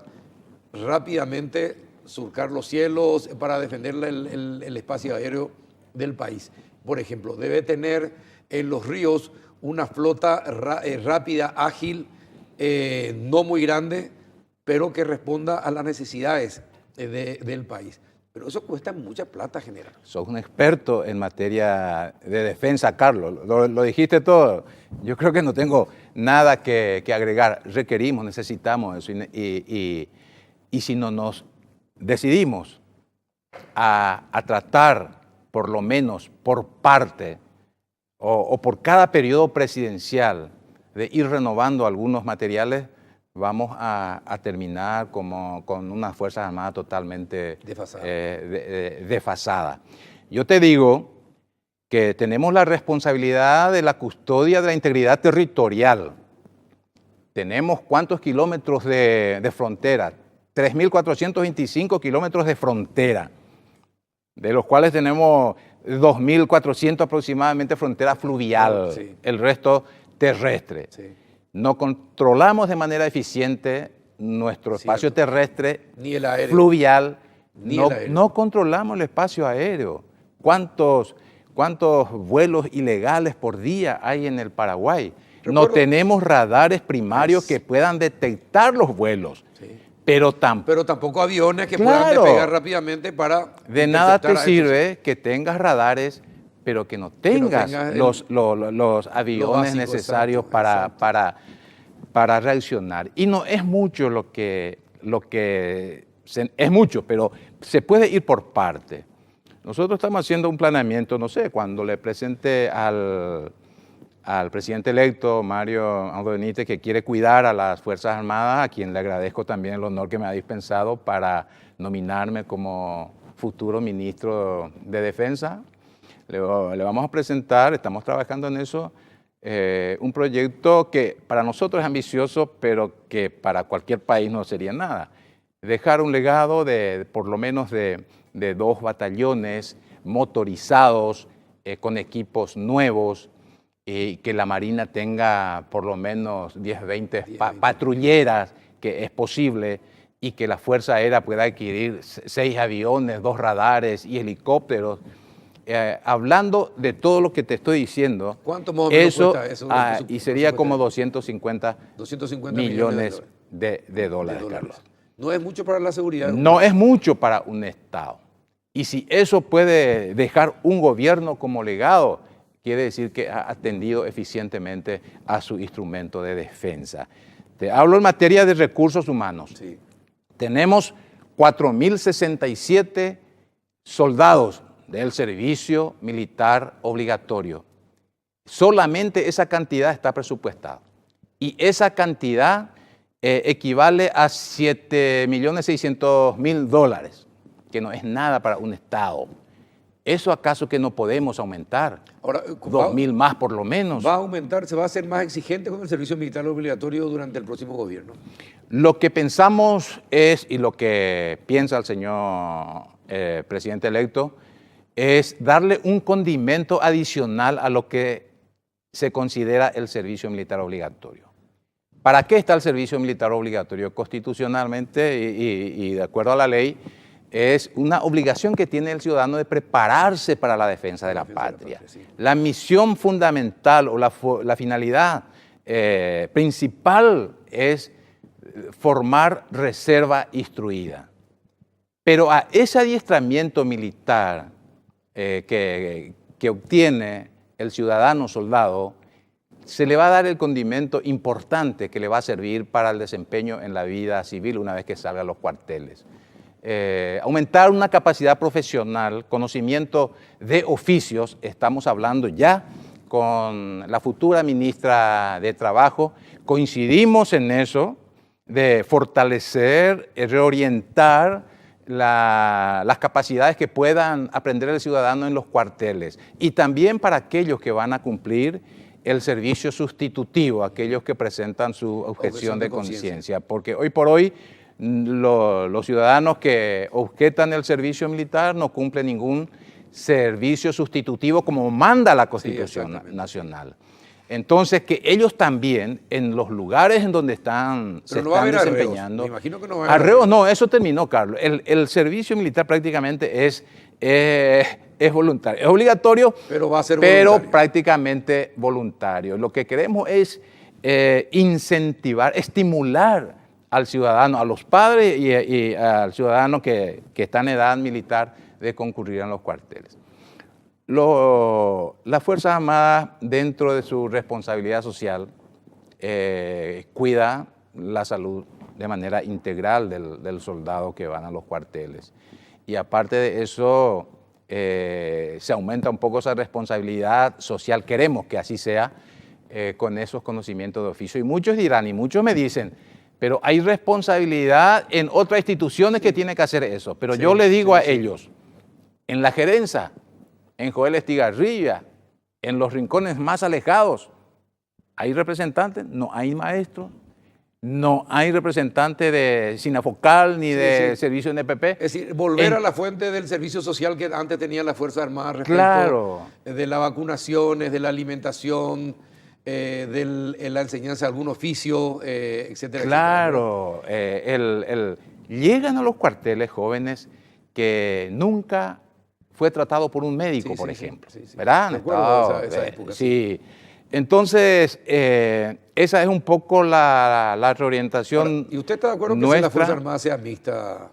rápidamente surcar los cielos para defender el espacio aéreo del país. Por ejemplo, debe tener en los ríos una flota rápida, ágil, no muy grande, pero que responda a las necesidades del país. Pero eso cuesta mucha plata generar. Sos un experto en materia de defensa, Carlos. Lo dijiste todo. Yo creo que no tengo nada que agregar. Requerimos, necesitamos eso. Y si no nos decidimos a tratar, por lo menos por parte o por cada periodo presidencial, de ir renovando algunos materiales, vamos a terminar con una Fuerza Armada totalmente desfasada. Yo te digo que tenemos la responsabilidad de la custodia de la integridad territorial. Tenemos ¿cuántos kilómetros de frontera? 3.425 kilómetros de frontera, de los cuales tenemos 2.400 aproximadamente frontera fluvial, sí. El resto terrestre. Sí. No controlamos de manera eficiente nuestro espacio terrestre, ni el aéreo, fluvial, no controlamos el espacio aéreo. ¿Cuántos vuelos ilegales por día hay en el Paraguay? No tenemos radares primarios que puedan detectar los vuelos. Sí. Pero tampoco aviones que puedan despegar rápidamente para... De nada te sirve que tengas radares, pero que no tengas los aviones necesarios para reaccionar. Y no es mucho es mucho, pero se puede ir por parte. Nosotros estamos haciendo un planeamiento, no sé, cuando le presente al presidente electo, Mario Abdo Benítez, que quiere cuidar a las Fuerzas Armadas, a quien le agradezco también el honor que me ha dispensado para nominarme como futuro ministro de Defensa. Le vamos a presentar, estamos trabajando en eso, un proyecto que para nosotros es ambicioso, pero que para cualquier país no sería nada. dejar un legado de por lo menos de 2 batallones motorizados, con equipos nuevos, y que la Marina tenga por lo menos 10, 20 patrulleras, que es posible, y que la Fuerza Aérea pueda adquirir 6 aviones, 2 radares y helicópteros. Hablando de todo lo que te estoy diciendo, ¿cuánto más o menos cuesta eso? Y sería como 250 millones de dólares, dólares. Carlos. No es mucho para la seguridad. No es mucho para un Estado. Y si eso puede dejar un gobierno como legado, quiere decir que ha atendido eficientemente a su instrumento de defensa. Te hablo en materia de recursos humanos. Sí. Tenemos 4.067 soldados del servicio militar obligatorio. Solamente esa cantidad está presupuestada. Y esa cantidad equivale a 7.600.000 dólares, que no es nada para un Estado. ¿Eso acaso que no podemos aumentar? Ahora, 2.000 más por lo menos. ¿Va a aumentar, se va a hacer más exigente con el servicio militar obligatorio durante el próximo gobierno? Lo que pensamos es, y lo que piensa el señor presidente electo, es darle un condimento adicional a lo que se considera el servicio militar obligatorio. ¿Para qué está el servicio militar obligatorio? Constitucionalmente y de acuerdo a la ley, es una obligación que tiene el ciudadano de prepararse para la defensa de la patria. Sí. La misión fundamental o la finalidad principal es formar reserva instruida. Pero a ese adiestramiento militar que obtiene el ciudadano soldado, se le va a dar el condimento importante que le va a servir para el desempeño en la vida civil una vez que salga a los cuarteles. Aumentar una capacidad profesional, conocimiento de oficios, estamos hablando ya con la futura ministra de Trabajo, coincidimos en eso, de fortalecer, reorientar las capacidades que puedan aprender el ciudadano en los cuarteles y también para aquellos que van a cumplir el servicio sustitutivo, aquellos que presentan su objeción de conciencia, porque hoy por hoy los ciudadanos que objetan el servicio militar no cumplen ningún servicio sustitutivo como manda la Constitución Nacional. Entonces, que ellos también, en los lugares en donde se están desempeñando... Me imagino que no va a haber arreos. No, eso terminó, Carlos. El servicio militar prácticamente es voluntario. Es obligatorio, pero va a ser voluntario. Prácticamente voluntario. Lo que queremos es incentivar, estimular al ciudadano, a los padres y al ciudadano que está en edad militar de concurrir a los cuarteles. Las Fuerzas Armadas, dentro de su responsabilidad social, cuida la salud de manera integral del soldado que van a los cuarteles. Y aparte de eso, se aumenta un poco esa responsabilidad social, queremos que así sea, con esos conocimientos de oficio. Y muchos dirán, y muchos me dicen, pero hay responsabilidad en otras instituciones que tienen que hacer eso. Pero sí, yo le digo a ellos, en la gerencia, en Joel Estigarribia, en los rincones más alejados, ¿hay representantes? No hay maestros, no hay representantes de Sinafocal ni de servicio NPP. Es decir, volver a la fuente del servicio social que antes tenían las Fuerzas Armadas respecto de las vacunaciones, de la alimentación, de la enseñanza de algún oficio, etcétera. Claro, llegan a los cuarteles jóvenes que nunca fue tratado por un médico, por ejemplo. ¿Verdad? Recuerdo esa época. Sí. Entonces, esa es un poco la reorientación. Ahora, ¿y usted está de acuerdo que la Fuerza Armada sea mixta,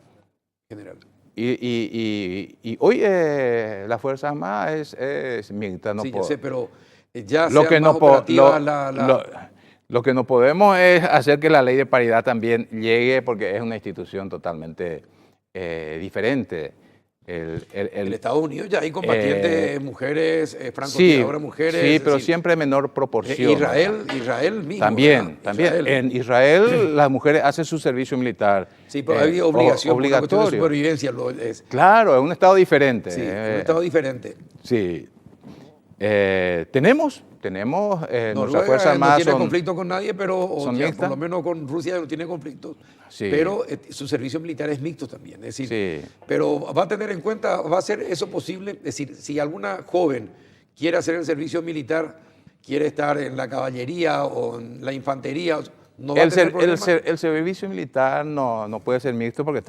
general? Y hoy la Fuerza Armada es mixta. No yo sé, pero ya lo sea que más no operativa lo que no podemos es hacer que la ley de paridad también llegue, porque es una institución totalmente diferente. El Estados Unidos ya hay combatientes mujeres, francotiradores mujeres. Sí, pero siempre en menor proporción. Israel mismo. También. En Israel las mujeres hacen su servicio militar. Sí, pero hay obligación, obligatorio. De supervivencia. Claro, es un estado diferente. Sí, un estado diferente. Sí. Tenemos nuestras Noruega Fuerzas no Armadas tiene son, conflicto con nadie, pero son por mixtas. lo menos con Rusia no tiene conflicto. Sí. Pero su servicio militar es mixto también. Es decir, Sí. pero va a tener en cuenta, va a ser eso posible. Es decir, si alguna joven quiere hacer el servicio militar, quiere estar en la caballería o en la infantería, no va a tener problema. El servicio militar no puede ser mixto porque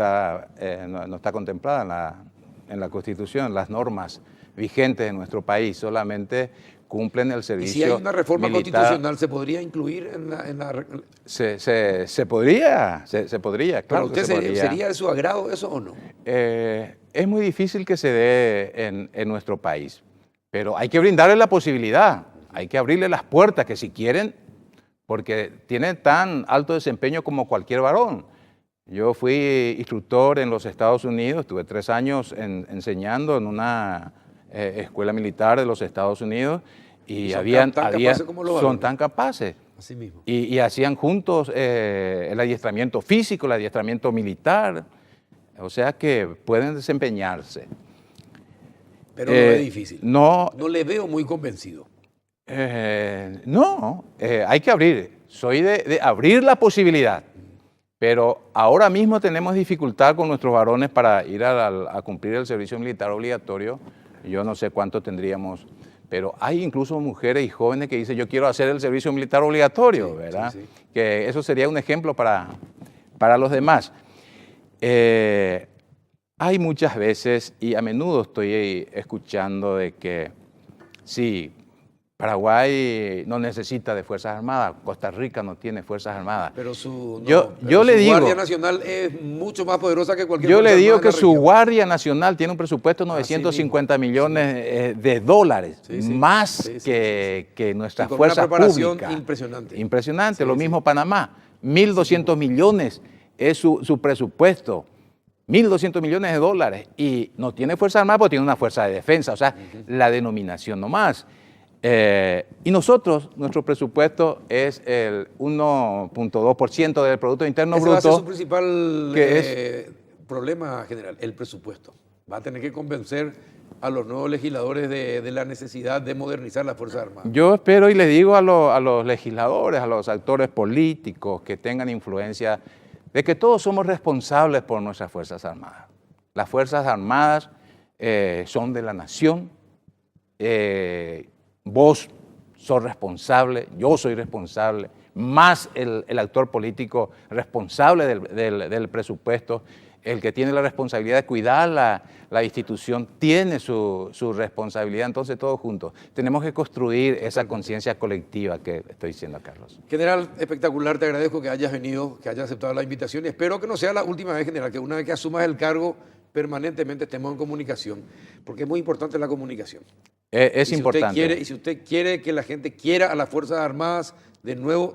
no está contemplada en la Constitución, en las normas vigentes en nuestro país. Solamente cumplen el Y servicio si hay una reforma militar. constitucional, ¿se podría incluir en la Se podría, Pero claro usted que se podría. ¿sería de su agrado eso o no? Es muy difícil que se dé en nuestro país, pero hay que brindarle la posibilidad, hay que abrirle las puertas, que si quieren, porque tienen tan alto desempeño como cualquier varón. Yo fui instructor en los Estados Unidos, estuve 3 años enseñando en una escuela militar de los Estados Unidos y son tan capaces como los son varones. tan capaces. Así mismo. Y hacían juntos el adiestramiento físico, el adiestramiento militar, o sea que pueden desempeñarse. Pero no es difícil. No, No le veo muy convencido. hay que abrir. Soy de abrir la posibilidad. Pero ahora mismo tenemos dificultad con nuestros varones para ir a cumplir el servicio militar obligatorio. Yo no sé cuánto tendríamos, pero hay incluso mujeres y jóvenes que dicen yo quiero hacer el servicio militar obligatorio, Sí, ¿verdad? sí, sí. Que eso sería un ejemplo para los demás. Hay muchas veces, y a menudo estoy escuchando de que sí, Paraguay no necesita de Fuerzas Armadas, Costa Rica no tiene Fuerzas Armadas. Pero Yo le su digo- Guardia Nacional es mucho más poderosa que cualquier Yo le Fuerza digo Armada que en la su región. Guardia Nacional tiene un presupuesto de 950 millones de dólares, Sí, sí. más Sí, sí, que nuestras Y con fuerzas una preparación públicas. impresionante. Impresionante, Sí, lo sí. mismo Panamá, 1.200 millones es su presupuesto, 1.200 millones de dólares, y no tiene Fuerza Armada porque tiene una fuerza de defensa, o sea, la denominación nomás. Y nuestro presupuesto es el 1.2% del Producto Interno Ese va a ser Bruto. su principal que problema general, el presupuesto. Va a tener que convencer a los nuevos legisladores de la necesidad de modernizar las Fuerzas Armadas. Yo espero y le digo a los legisladores, a los actores políticos que tengan influencia, de que todos somos responsables por nuestras Fuerzas Armadas. Las Fuerzas Armadas son de la nación. Vos sos responsable, yo soy responsable, más el actor político responsable del presupuesto, el que tiene la responsabilidad de cuidar la institución, tiene su responsabilidad. Entonces todos juntos tenemos que construir esa conciencia colectiva que estoy diciendo, Carlos. General, espectacular, te agradezco que hayas venido, que hayas aceptado la invitación y espero que no sea la última vez, general, que una vez que asumas el cargo permanentemente estemos en comunicación, porque es muy importante la comunicación. Es Y si importante. si usted quiere que la gente quiera a las Fuerzas Armadas, de nuevo,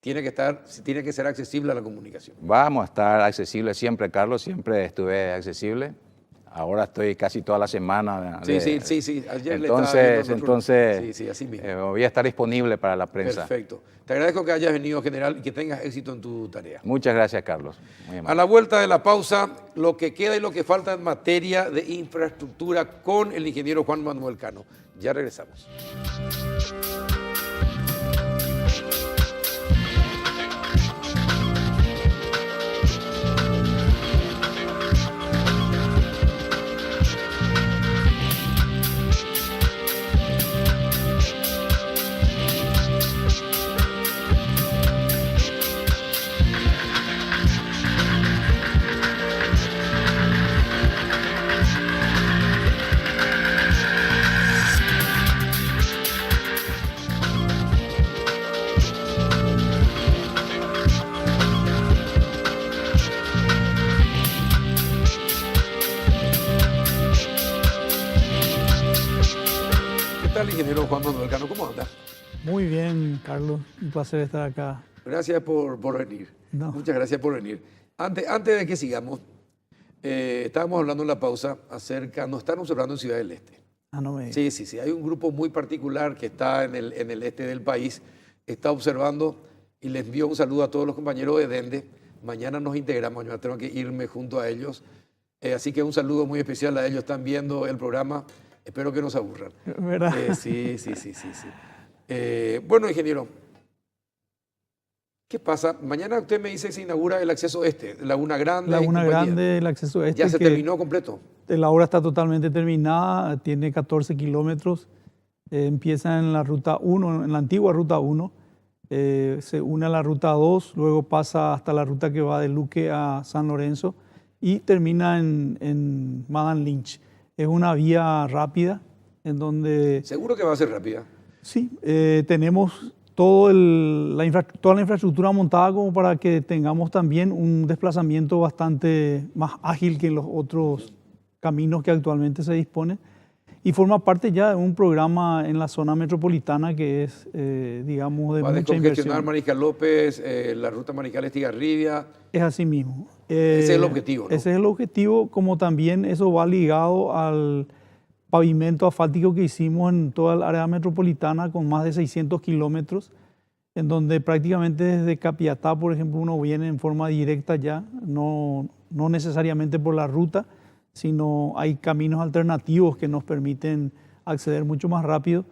tiene que ser accesible a la comunicación. Vamos a estar accesibles siempre, Carlos, siempre estuve accesible. Ahora estoy casi toda la semana. Sí. Ayer le estaba viendo Entonces, Sí, así mismo. voy a estar disponible para la prensa. Perfecto. Te agradezco que hayas venido, general, y que tengas éxito en tu tarea. Muchas gracias, Carlos. Muy amable. A la vuelta de la pausa, lo que queda y lo que falta en materia de infraestructura con el ingeniero Juan Manuel Cano. Ya regresamos. ¿Qué tal, ingeniero Juan Manuel Cano? ¿Cómo anda? Muy bien, Carlos. Un placer estar acá. Gracias por venir. No. Muchas gracias por venir. Antes de que sigamos, estábamos hablando en la pausa acerca, nos están observando en Ciudad del Este. Ah, no me digas. Sí. Hay un grupo muy particular que está en el este del país, está observando y les envío un saludo a todos los compañeros de Dende. Mañana nos integramos, yo tengo que irme junto a ellos. Así que un saludo muy especial a ellos. Están viendo el programa. Espero que no se aburran. ¿Verdad? Sí. Bueno, ingeniero, ¿qué pasa? Mañana usted me dice que se inaugura el acceso este, Laguna Grande. Laguna Grande, el acceso este. ¿Ya se terminó completo? La obra está totalmente terminada, tiene 14 kilómetros. Empieza en la ruta 1, en la antigua ruta 1. Se une a la ruta 2, luego pasa hasta la ruta que va de Luque a San Lorenzo y termina en Madame Lynch. Es una vía rápida en donde... ¿Seguro que va a ser rápida? Sí, tenemos toda la infraestructura montada como para que tengamos también un desplazamiento bastante más ágil que los otros caminos que actualmente se disponen. Y forma parte ya de un programa en la zona metropolitana que es, digamos, de va a mucha descongestionar inversión. Mariscal López, la ruta Mariscal Estigarribia. Es así mismo. Ese es el objetivo, ¿no? Ese es el objetivo, como también eso va ligado al pavimento asfáltico que hicimos en toda el área metropolitana con más de 600 kilómetros, en donde prácticamente desde Capiatá, por ejemplo, uno viene en forma directa ya, no necesariamente por la ruta, sino hay caminos alternativos que nos permiten acceder mucho más rápido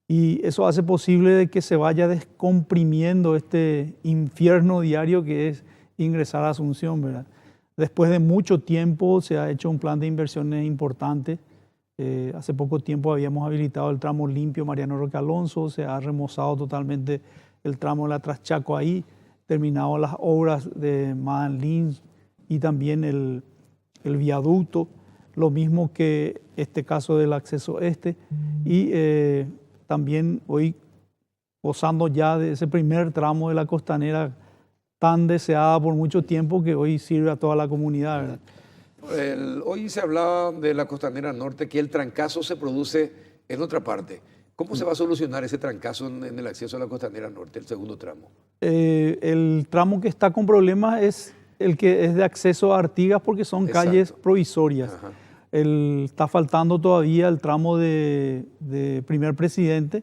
y eso hace posible de que se vaya descomprimiendo este infierno diario que es ingresar a Asunción, ¿verdad? Después de mucho tiempo se ha hecho un plan de inversiones importante. Hace poco tiempo habíamos habilitado el tramo limpio Mariano Roque Alonso, se ha remozado totalmente el tramo de la Traschaco ahí, terminado las obras de Madame Lynch y también el viaducto, lo mismo que este caso del acceso este, y también hoy gozando ya de ese primer tramo de la costanera tan deseada por mucho tiempo que hoy sirve a toda la comunidad, ¿verdad? Hoy se hablaba de la costanera norte, que el trancazo se produce en otra parte. ¿Cómo se va a solucionar ese trancazo en el acceso a la costanera norte, el segundo tramo? El tramo que está con problemas es el que es de acceso a Artigas porque son calles provisorias. Está faltando todavía el tramo de primer presidente,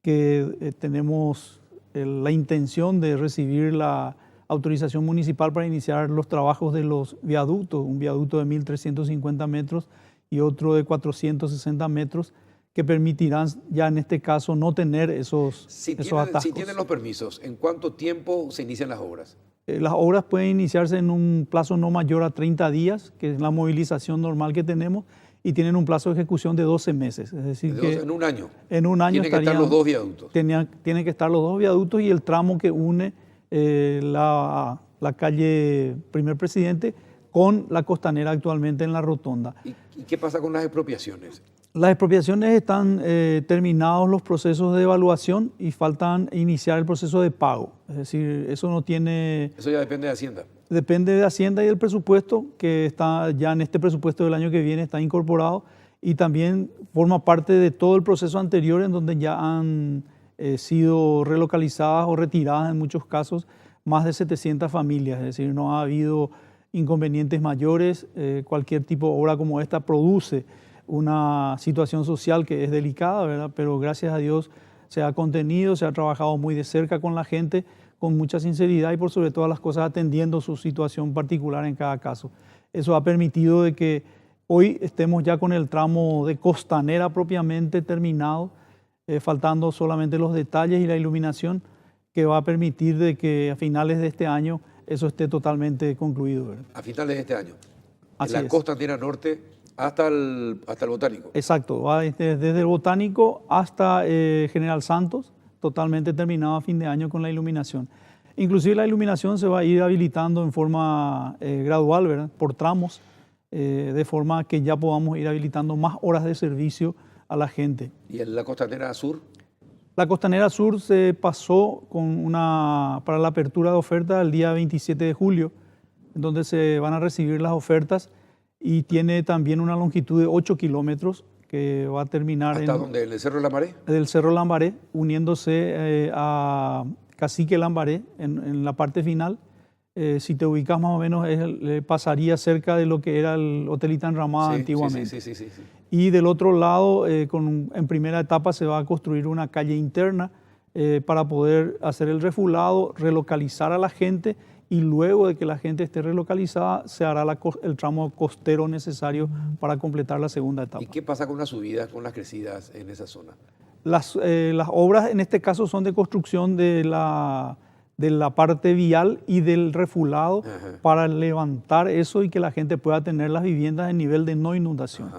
que tenemos la intención de recibir la autorización municipal para iniciar los trabajos de los viaductos, un viaducto de 1.350 metros y otro de 460 metros, que permitirán ya en este caso no tener esos atascos. Si tienen los permisos, ¿en cuánto tiempo se inician las obras? Las obras pueden iniciarse en un plazo no mayor a 30 días, que es la movilización normal que tenemos, y tienen un plazo de ejecución de 12 meses. Es decir, en un año. En un año tienen que estar los dos viaductos. Tienen que estar los dos viaductos y el tramo que une la calle Primer Presidente con la costanera actualmente en la rotonda. ¿Y qué pasa con las expropiaciones? Las expropiaciones están terminados los procesos de evaluación y faltan iniciar el proceso de pago. Es decir, eso no tiene... Eso ya depende de Hacienda. Depende de Hacienda y del presupuesto, que está ya en este presupuesto del año que viene, está incorporado y también forma parte de todo el proceso anterior en donde ya han sido relocalizadas o retiradas en muchos casos más de 700 familias. Es decir, no ha habido inconvenientes mayores. Cualquier tipo de obra como esta produce una situación social que es delicada, ¿verdad? Pero gracias a Dios se ha contenido, se ha trabajado muy de cerca con la gente, con mucha sinceridad y por sobre todas las cosas atendiendo su situación particular en cada caso. Eso ha permitido de que hoy estemos ya con el tramo de costanera propiamente terminado, faltando solamente los detalles y la iluminación que va a permitir de que a finales de este año eso esté totalmente concluido, ¿verdad? A finales de este año. Así en la es. costanera norte hasta el Botánico. Exacto, va desde el Botánico hasta General Santos, totalmente terminado a fin de año con la iluminación. Inclusive la iluminación se va a ir habilitando en forma gradual, ¿verdad? Por tramos, de forma que ya podamos ir habilitando más horas de servicio a la gente. ¿Y en la costanera sur? La costanera sur se pasó para la apertura de oferta el día 27 de julio, en donde se van a recibir las ofertas y tiene también una longitud de 8 kilómetros que va a terminar ¿Hasta dónde? ¿En el Cerro de Lambaré? Del Cerro Lambaré, uniéndose a Cacique Lambaré en la parte final. Si te ubicas más o menos, pasaría cerca de lo que era el Hotel Itán Ramada antiguamente. Sí. Y del otro lado, en primera etapa se va a construir una calle interna para poder hacer el refulado, relocalizar a la gente y luego de que la gente esté relocalizada se hará el tramo costero necesario para completar la segunda etapa. ¿Y qué pasa con las subidas, con las crecidas en esa zona? Las obras en este caso son de construcción de la parte vial y del refulado para levantar eso y que la gente pueda tener las viviendas en nivel de no inundación.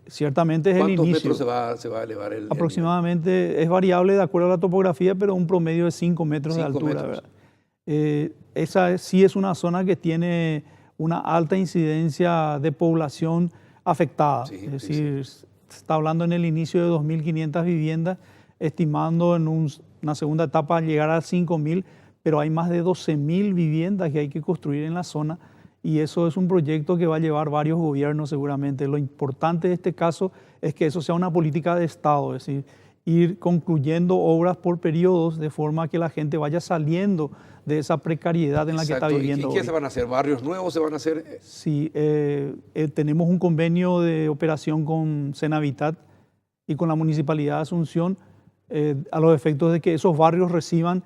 Ciertamente es el inicio. ¿Cuántos metros se va a elevar el Aproximadamente, es variable de acuerdo a la topografía, pero un promedio de 5 metros de altura. ¿Verdad? Esa sí es una zona que tiene una alta incidencia de población afectada. Es decir, se está hablando en el inicio de 2.500 viviendas, estimando en una segunda etapa llegar a 5.000, pero hay más de 12.000 viviendas que hay que construir en la zona y eso es un proyecto que va a llevar varios gobiernos seguramente. Lo importante de este caso es que eso sea una política de Estado, es decir, ir concluyendo obras por periodos de forma que la gente vaya saliendo de esa precariedad en la que está viviendo. ¿Y qué se van a hacer? ¿Barrios nuevos se van a hacer? Sí, tenemos un convenio de operación con Senavitat y con la Municipalidad de Asunción a los efectos de que esos barrios reciban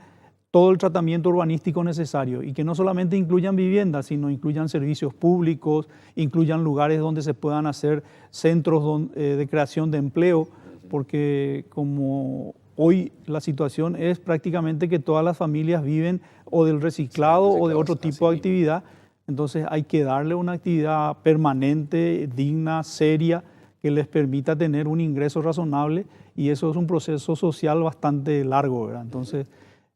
todo el tratamiento urbanístico necesario y que no solamente incluyan viviendas, sino incluyan servicios públicos, incluyan lugares donde se puedan hacer centros de creación de empleo, porque como hoy la situación es prácticamente que todas las familias viven o del reciclado o de otro tipo de actividad, entonces hay que darle una actividad permanente, digna, seria, que les permita tener un ingreso razonable y eso es un proceso social bastante largo, ¿verdad? Entonces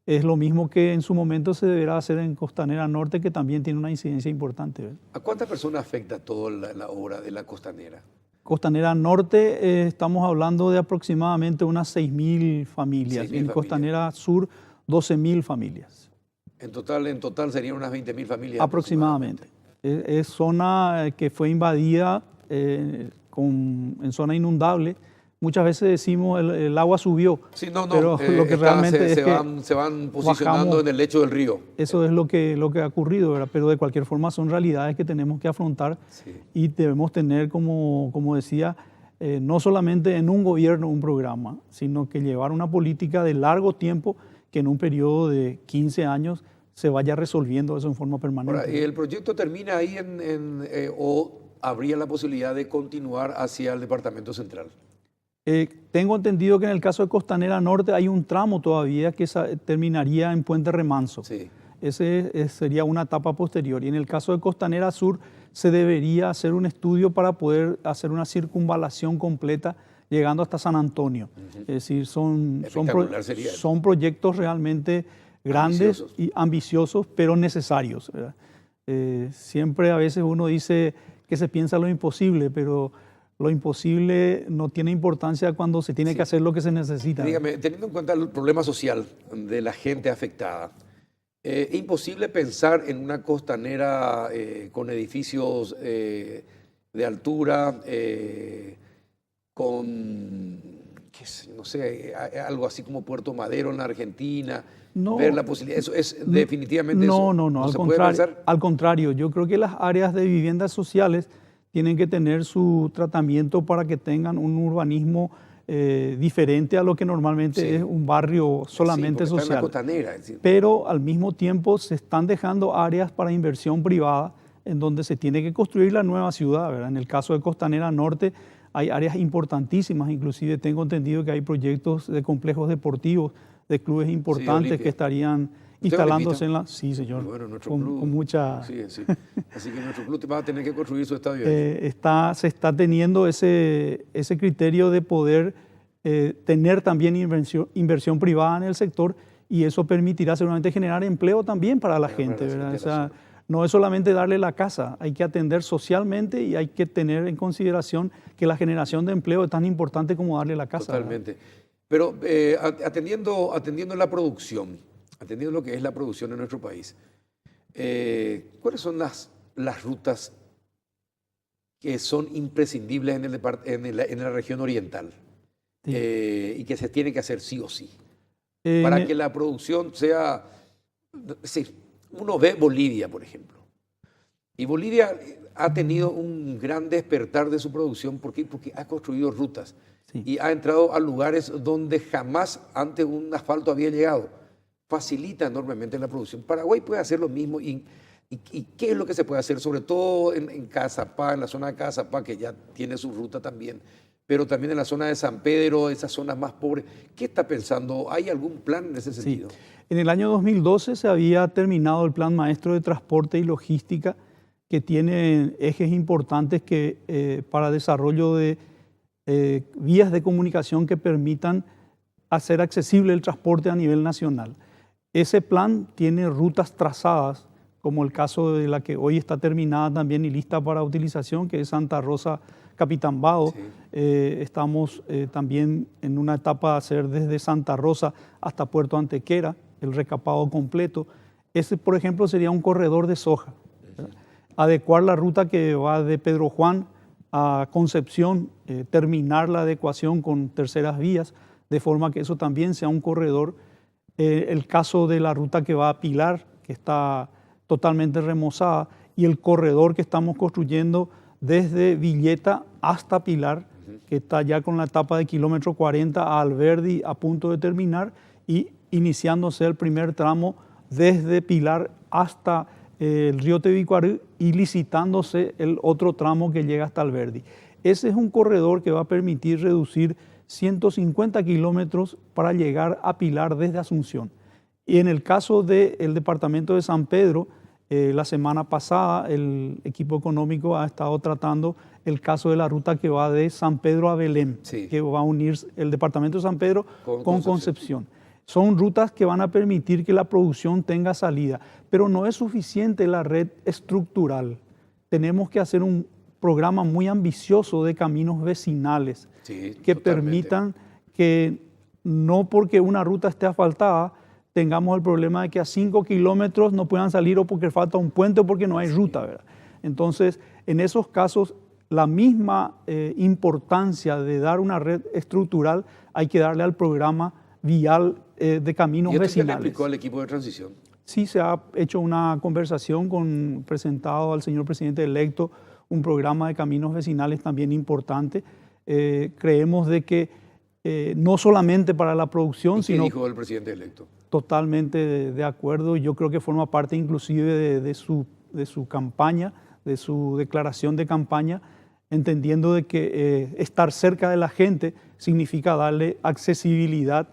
es lo mismo que en su momento se deberá hacer en Costanera Norte, que también tiene una incidencia importante, ¿verdad? ¿A cuántas personas afecta toda la obra de la Costanera? Costanera Norte estamos hablando de aproximadamente unas 6.000 familias. En Costanera Sur, 12.000 familias. En total serían unas 20.000 familias. Aproximadamente. Es zona que fue invadida en zona inundable. Muchas veces decimos el agua subió, sí, no, pero lo que realmente se van posicionando en el lecho del río. Eso es lo que ha ocurrido, ¿verdad? Pero de cualquier forma son realidades que tenemos que afrontar y debemos tener, como decía, no solamente en un gobierno un programa, sino que llevar una política de largo tiempo que en un periodo de 15 años se vaya resolviendo eso en forma permanente. Ahora, ¿el proyecto termina ahí o habría la posibilidad de continuar hacia el Departamento Central? Tengo entendido que en el caso de Costanera Norte hay un tramo todavía que terminaría en Puente Remanso. Sí. Ese sería una etapa posterior. Y en el caso de Costanera Sur se debería hacer un estudio para poder hacer una circunvalación completa llegando hasta San Antonio. Es decir, son proyectos realmente grandes y ambiciosos, pero necesarios, ¿verdad? Siempre a veces uno dice que se piensa lo imposible, pero lo imposible no tiene importancia cuando se tiene que hacer lo que se necesita. Dígame, teniendo en cuenta el problema social de la gente afectada, ¿es imposible pensar en una costanera con edificios de altura, con, no sé, algo así como Puerto Madero en la Argentina? No, ver la posibilidad, eso es definitivamente no, eso. No, al contrario, yo creo que las áreas de viviendas sociales tienen que tener su tratamiento para que tengan un urbanismo diferente a lo que normalmente es un barrio solamente social. Está en la costanera, pero al mismo tiempo se están dejando áreas para inversión privada en donde se tiene que construir la nueva ciudad, ¿verdad? En el caso de Costanera Norte hay áreas importantísimas, inclusive tengo entendido que hay proyectos de complejos deportivos, de clubes importantes que estarían instalándose en la... Sí, señor. Bueno, nuestro club, con mucha... Sí. Así que nuestro club va a tener que construir su estadio. Se está teniendo ese criterio de poder tener también inversión privada en el sector y eso permitirá seguramente generar empleo también para la gente, ¿verdad? O sea, no es solamente darle la casa, hay que atender socialmente y hay que tener en consideración que la generación de empleo es tan importante como darle la casa. Totalmente. ¿Verdad? Pero atendiendo la producción, atendiendo lo que es la producción en nuestro país, ¿cuáles son las rutas que son imprescindibles en la región oriental y que se tiene que hacer sí o sí? Para que la producción sea... Sí, uno ve Bolivia, por ejemplo, y Bolivia ha tenido un gran despertar de su producción porque ha construido rutas. Sí. y ha entrado a lugares donde jamás antes un asfalto había llegado. Facilita enormemente la producción. Paraguay puede hacer lo mismo y ¿qué es lo que se puede hacer? Sobre todo en Cazapá, en la zona de Cazapá, que ya tiene su ruta también, pero también en la zona de San Pedro, esas zonas más pobres. ¿Qué está pensando? ¿Hay algún plan en ese sentido? Sí. En el año 2012 se había terminado el Plan Maestro de Transporte y Logística, que tiene ejes importantes para desarrollo de vías de comunicación que permitan hacer accesible el transporte a nivel nacional. Ese plan tiene rutas trazadas, como el caso de la que hoy está terminada también y lista para utilización, que es Santa Rosa Capitán Bado. Sí. Estamos también en una etapa de hacer desde Santa Rosa hasta Puerto Antequera, el recapado completo. Ese, por ejemplo, sería un corredor de soja. Adecuar la ruta que va de Pedro Juan a Concepción, terminar la adecuación con terceras vías, de forma que eso también sea un corredor. El caso de la ruta que va a Pilar, que está totalmente remozada, y el corredor que estamos construyendo desde Villeta hasta Pilar, que está ya con la etapa de kilómetro 40 a Alberdi a punto de terminar, y iniciándose el primer tramo desde Pilar hasta el río Tebicuarú y licitándose el otro tramo que llega hasta Alberdi. Ese es un corredor que va a permitir reducir 150 kilómetros para llegar a Pilar desde Asunción. Y en el caso del departamento de San Pedro, la semana pasada el equipo económico ha estado tratando el caso de la ruta que va de San Pedro a Belém, Sí. que va a unir el departamento de San Pedro con Concepción. Son rutas que van a permitir que la producción tenga salida, pero no es suficiente la red estructural. Tenemos que hacer un programa muy ambicioso de caminos vecinales Sí, que totalmente. permitan que no porque una ruta esté asfaltada tengamos el problema de que a 5 kilómetros no puedan salir o porque falta un puente o porque no hay ruta, ¿verdad? Entonces, en esos casos, la misma importancia de dar una red estructural hay que darle al programa vial de caminos ¿Y esto ya le vecinales. explicó al equipo de transición? Sí, se ha hecho una conversación presentado al señor presidente electo un programa de caminos vecinales también importante. Creemos de que no solamente para la producción, ¿Y qué sino dijo el presidente electo? totalmente de acuerdo. Yo creo que forma parte inclusive de su campaña, de su declaración de campaña, entendiendo de que estar cerca de la gente significa darle accesibilidad,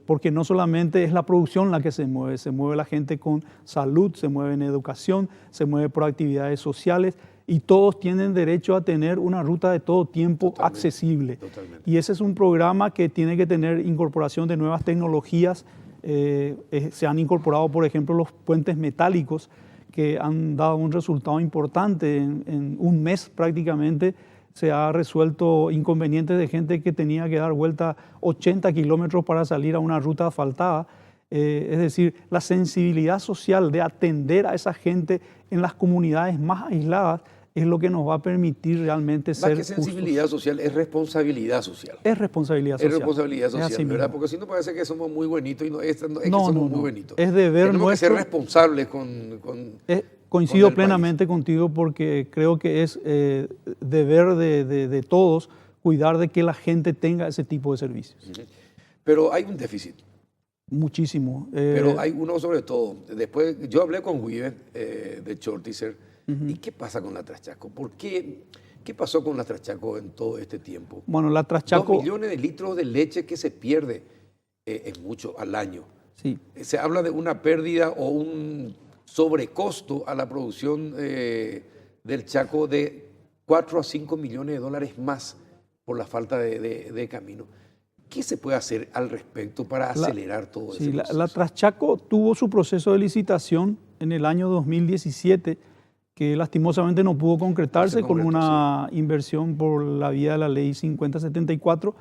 porque no solamente es la producción la que se mueve la gente con salud, se mueve en educación, se mueve por actividades sociales y todos tienen derecho a tener una ruta de todo tiempo accesible. Totalmente. Y ese es un programa que tiene que tener incorporación de nuevas tecnologías. Se han incorporado, por ejemplo, los puentes metálicos que han dado un resultado importante. En un mes prácticamente se ha resuelto inconvenientes de gente que tenía que dar vuelta 80 kilómetros para salir a una ruta asfaltada. Es decir, la sensibilidad social de atender a esa gente en las comunidades más aisladas es lo que nos va a permitir realmente ser Más que sensibilidad social, es responsabilidad social. Es responsabilidad social. Es responsabilidad Es así social, ¿verdad? mismo. Porque si no parece que somos muy buenitos y no es que No, somos no, muy no. bonitos. Es deber Tenemos nuestro. que ser responsables con Coincido el plenamente contigo porque creo que es deber de todos cuidar de que la gente tenga ese tipo de servicios. país. Pero hay un déficit. Muchísimo. Pero hay uno sobre todo. Después, yo hablé con Wiebe de Chortizer. ¿Y qué pasa con la Traschaco? ¿Qué pasó con la Traschaco en todo este tiempo? Bueno, la Traschaco. 2 millones de litros de leche que se pierde es mucho al año. Sí. Se habla de una pérdida o un sobrecosto a la producción del Chaco de 4 a 5 millones de dólares más por la falta de camino. ¿Qué se puede hacer al respecto para acelerar todo Sí, ese proceso? la Traschaco tuvo su proceso de licitación en el año 2017, que lastimosamente no pudo concretarse con una inversión por la vía de la ley 5074.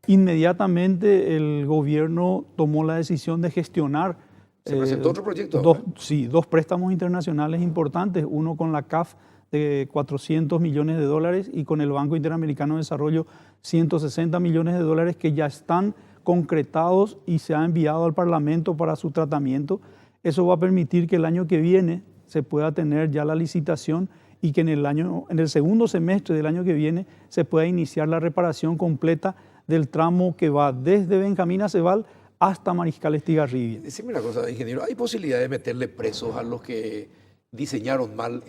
Inmediatamente el gobierno tomó la decisión de gestionar. ¿Se presentó otro proyecto ahora? Dos préstamos internacionales importantes, uno con la CAF de 400 millones de dólares y con el Banco Interamericano de Desarrollo 160 millones de dólares que ya están concretados y se ha enviado al Parlamento para su tratamiento. Eso va a permitir que el año que viene se pueda tener ya la licitación y que en el segundo semestre del año que viene se pueda iniciar la reparación completa del tramo que va desde Benjamín Aceval hasta Mariscal Estigarribia. Decime una cosa, ingeniero, ¿hay posibilidad de meterle presos a los que diseñaron mal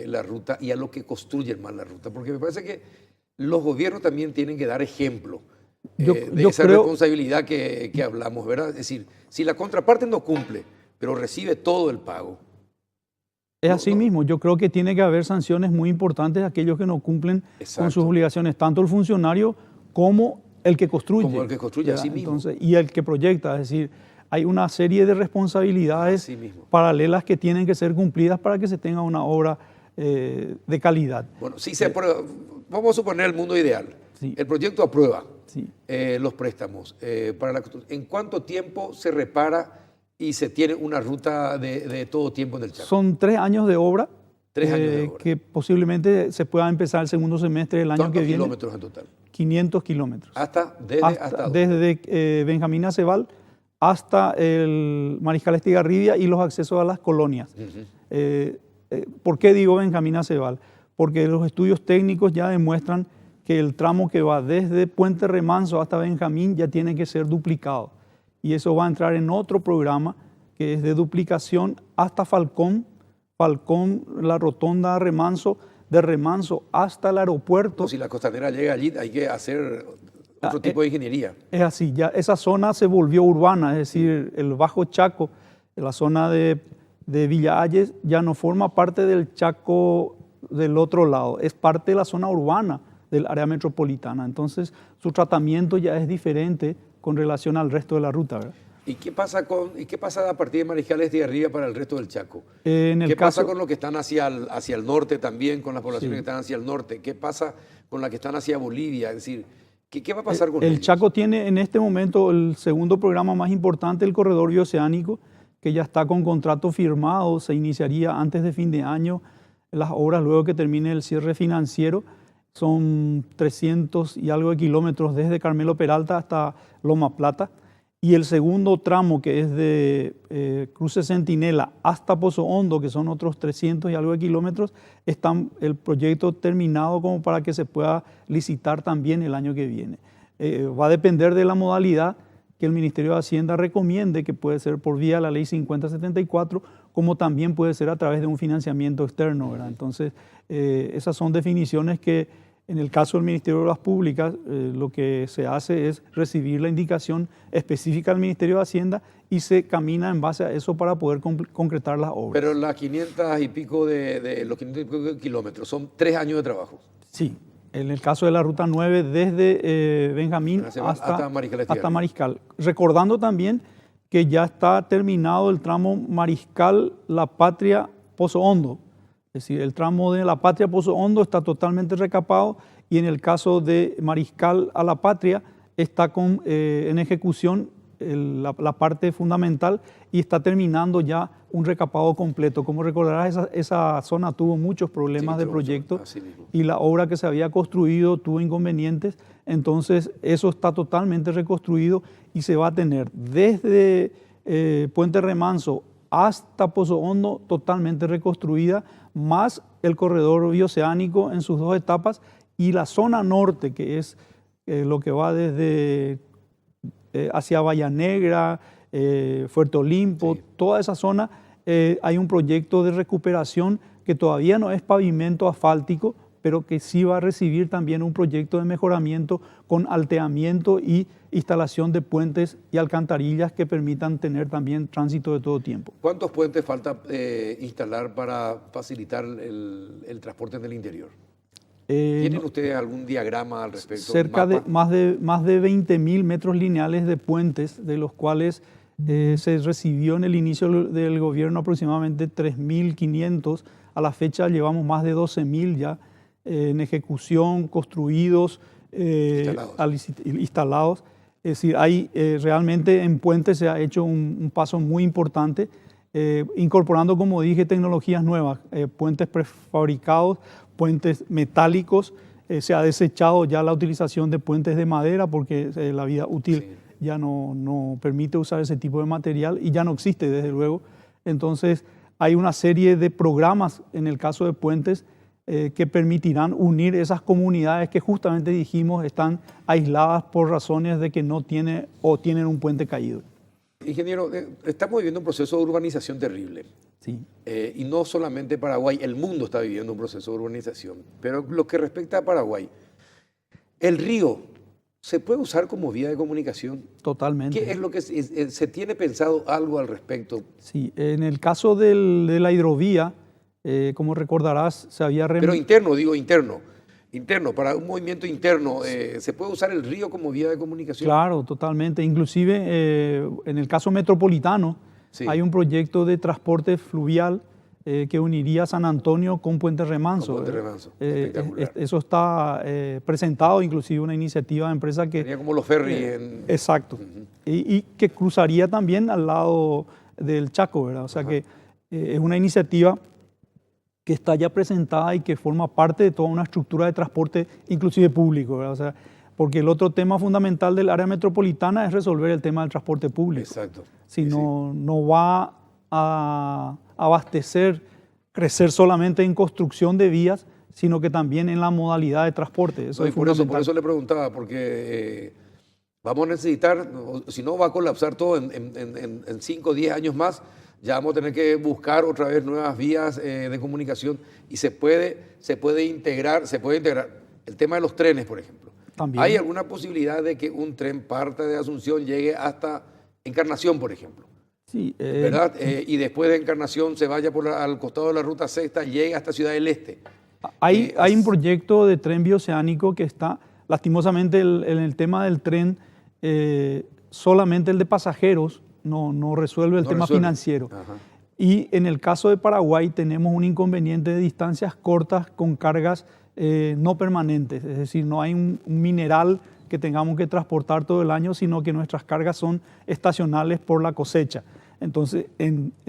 la ruta y a los que construyen mal la ruta? Porque me parece que los gobiernos también tienen que dar ejemplo de esa responsabilidad que hablamos, ¿verdad? Es decir, si la contraparte no cumple, pero recibe todo el pago. Es así mismo, yo creo que tiene que haber sanciones muy importantes a aquellos que no cumplen con sus obligaciones, tanto el funcionario como el que construye. Como el que construye, así mismo. Entonces, y el que proyecta, es decir, hay una serie de responsabilidades paralelas que tienen que ser cumplidas para que se tenga una obra de calidad. Bueno, si se aprueba, vamos a suponer el mundo ideal. Sí. El proyecto aprueba Sí. los préstamos. ¿En cuánto tiempo se repara y se tiene una ruta de todo tiempo en el Chaco? Son 3 años de obra. 3 años de obra. Que posiblemente se pueda empezar el segundo semestre del año que viene. ¿Cuántos kilómetros en total? 500 kilómetros. ¿Hasta desde Benjamín Aceval hasta el Mariscal Estigarribia y los accesos a las colonias. ¿Por qué digo Benjamín Aceval? Porque los estudios técnicos ya demuestran que el tramo que va desde Puente Remanso hasta Benjamín ya tiene que ser duplicado. Y eso va a entrar en otro programa que es de duplicación hasta Falcón, la rotonda Remanso, de Remanso hasta el aeropuerto. Si la costanera llega allí, hay que hacer otro tipo de ingeniería. Es así, ya esa zona se volvió urbana, es decir, el Bajo Chaco, la zona de Villa Ayes, ya no forma parte del Chaco del otro lado, es parte de la zona urbana del área metropolitana. Entonces, su tratamiento ya es diferente con relación al resto de la ruta, ¿verdad? ¿Y qué pasa a partir de Mariscal Estigarribia para el resto del Chaco? ¿Qué pasa con los que están hacia el norte también, con las poblaciones que están hacia el norte? ¿Qué pasa con las que están hacia Bolivia? Es decir, ¿qué va a pasar con ellos? El Chaco tiene en este momento el segundo programa más importante, el corredor bioceánico, que ya está con contrato firmado, se iniciaría antes de fin de año las obras luego que termine el cierre financiero. Son 300 y algo de kilómetros desde Carmelo Peralta hasta Loma Plata. Y el segundo tramo, que es de Cruce Centinela hasta Pozo Hondo, que son otros 300 y algo de kilómetros, está el proyecto terminado como para que se pueda licitar también el año que viene. Va a depender de la modalidad que el Ministerio de Hacienda recomiende, que puede ser por vía de la Ley 5074, como también puede ser a través de un financiamiento externo, ¿verdad? Entonces, esas son definiciones que en el caso del Ministerio de Obras Públicas, lo que se hace es recibir la indicación específica del Ministerio de Hacienda y se camina en base a eso para poder concretar las obras. Pero las 500 y pico los 500 y pico de kilómetros son 3 años de trabajo. Sí, en el caso de la Ruta 9 desde Benjamín hasta Mariscal. Recordando también que ya está terminado el tramo Mariscal La Patria Pozo Hondo. Es decir, el tramo de La Patria Pozo Hondo está totalmente recapado y en el caso de Mariscal a La Patria está en ejecución la parte fundamental y está terminando ya un recapado completo. Como recordarás, esa zona tuvo muchos problemas de proyecto y la obra que se había construido tuvo inconvenientes. Entonces, eso está totalmente reconstruido y se va a tener desde Puente Remanso hasta Pozo Hondo totalmente reconstruida, más el corredor bioceánico en sus 2 etapas y la zona norte, que es lo que va desde hacia Bahía Negra, Fuerte Olimpo, toda esa zona, hay un proyecto de recuperación que todavía no es pavimento asfáltico, pero que sí va a recibir también un proyecto de mejoramiento con alteamiento y instalación de puentes y alcantarillas que permitan tener también tránsito de todo tiempo. ¿Cuántos puentes falta instalar para facilitar el transporte en el interior? ¿Tienen ustedes algún diagrama al respecto? Cerca de más de 20.000 metros lineales de puentes, de los cuales se recibió en el inicio del gobierno aproximadamente 3.500. A la fecha llevamos más de 12.000 ya en ejecución, construidos, instalados. Es decir, realmente en puentes se ha hecho un paso muy importante, incorporando, como dije, tecnologías nuevas, puentes prefabricados, puentes metálicos. Se ha desechado ya la utilización de puentes de madera porque la vida útil ya no permite usar ese tipo de material y ya no existe, desde luego. Entonces, hay una serie de programas en el caso de puentes que permitirán unir esas comunidades que justamente dijimos están aisladas por razones de que no tienen o tienen un puente caído. Ingeniero, estamos viviendo un proceso de urbanización terrible. Sí. Y no solamente Paraguay, el mundo está viviendo un proceso de urbanización. Pero lo que respecta a Paraguay, el río se puede usar como vía de comunicación. Totalmente. ¿Qué es lo que se tiene pensado algo al respecto? Sí, en el caso de la hidrovía, como recordarás, se había... Pero interno, digo interno, para un movimiento interno, ¿se puede usar el río como vía de comunicación? Claro, totalmente. Inclusive en el caso metropolitano, sí, hay un proyecto de transporte fluvial que uniría San Antonio con Puente Remanso. Con Puente Remanso, espectacular. Eso está presentado, inclusive una iniciativa de empresa que... Sería como los ferries. Exacto. Y que cruzaría también al lado del Chaco, ¿verdad? O sea que es una iniciativa que está ya presentada y que forma parte de toda una estructura de transporte, inclusive público, ¿verdad? O sea, porque el otro tema fundamental del área metropolitana es resolver el tema del transporte público. Exacto. Si no va a abastecer, crecer solamente en construcción de vías, sino que también en la modalidad de transporte. Eso es fundamental. Por eso le preguntaba, porque vamos a necesitar, si no va a colapsar todo en 5 o 10 años más, ya vamos a tener que buscar otra vez nuevas vías de comunicación y se puede integrar el tema de los trenes, por ejemplo. También. ¿Hay alguna posibilidad de que un tren parta de Asunción, llegue hasta Encarnación, por ejemplo? Sí. ¿Verdad? Y después de Encarnación se vaya al costado de la Ruta Sexta, llegue hasta Ciudad del Este. Hay un proyecto de tren bioceánico que está, lastimosamente, en el tema del tren, solamente el de pasajeros no resuelve el tema financiero. Ajá. Y en el caso de Paraguay tenemos un inconveniente de distancias cortas con cargas no permanentes, es decir, no hay un mineral que tengamos que transportar todo el año, sino que nuestras cargas son estacionales por la cosecha. Entonces,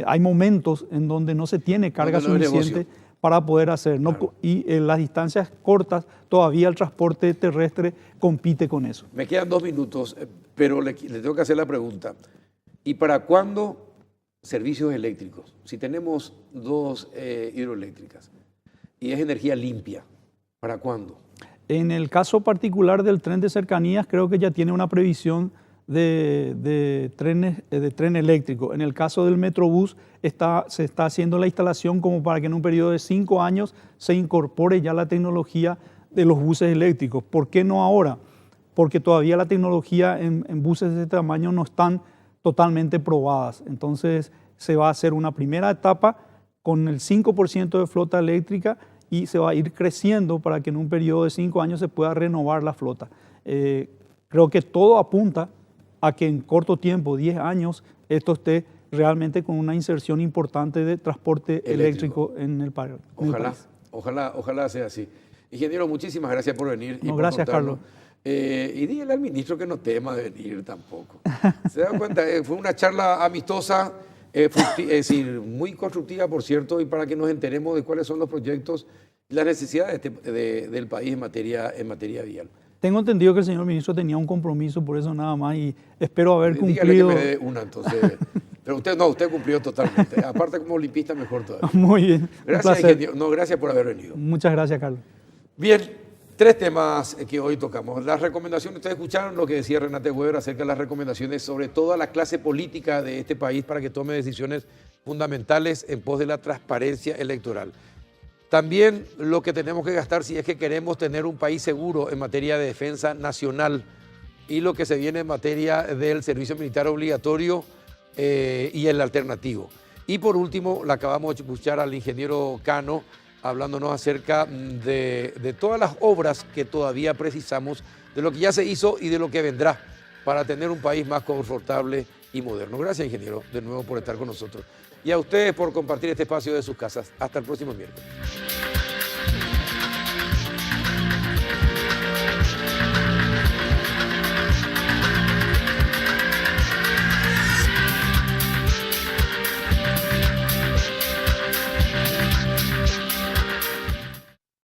hay momentos en donde no se tiene carga suficiente para poder hacer. Claro. Y en las distancias cortas, todavía el transporte terrestre compite con eso. Me quedan 2 minutos, pero le tengo que hacer la pregunta. ¿Y para cuándo servicios eléctricos? Si tenemos 2 hidroeléctricas y es energía limpia, ¿para cuándo? En el caso particular del tren de cercanías, creo que ya tiene una previsión de tren eléctrico. En el caso del Metrobús, se está haciendo la instalación como para que en un periodo de 5 años se incorpore ya la tecnología de los buses eléctricos. ¿Por qué no ahora? Porque todavía la tecnología en buses de este tamaño no están totalmente probadas. Entonces se va a hacer una primera etapa con el 5% de flota eléctrica y se va a ir creciendo para que en un periodo de 5 años se pueda renovar la flota. Creo que todo apunta a que en corto tiempo, 10 años, esto esté realmente con una inserción importante de transporte eléctrico en el país. Ojalá sea así. Ingeniero, muchísimas gracias por venir. No, gracias, Carlos. Y dígale al ministro que no tema de venir tampoco. ¿Se da cuenta? Fue una charla amistosa, es decir, muy constructiva, por cierto, y para que nos enteremos de cuáles son los proyectos y las necesidades del país en materia vial. Tengo entendido que el señor ministro tenía un compromiso, por eso nada más, y espero haber cumplido. Dígale que me dé una, entonces. Pero usted cumplió totalmente. Aparte, como olimpista, mejor todavía. Muy bien. Gracias, ingeniero. No, gracias por haber venido. Muchas gracias, Carlos. Bien, 3 temas que hoy tocamos. Las recomendaciones, ustedes escucharon lo que decía Renate Weber acerca de las recomendaciones sobre toda la clase política de este país para que tome decisiones fundamentales en pos de la transparencia electoral. También lo que tenemos que gastar si es que queremos tener un país seguro en materia de defensa nacional y lo que se viene en materia del servicio militar obligatorio y el alternativo. Y por último, la acabamos de escuchar al ingeniero Cano hablándonos acerca de todas las obras que todavía precisamos, de lo que ya se hizo y de lo que vendrá para tener un país más confortable y moderno. Gracias, ingeniero, de nuevo por estar con nosotros. Y a ustedes por compartir este espacio de sus casas. Hasta el próximo miércoles.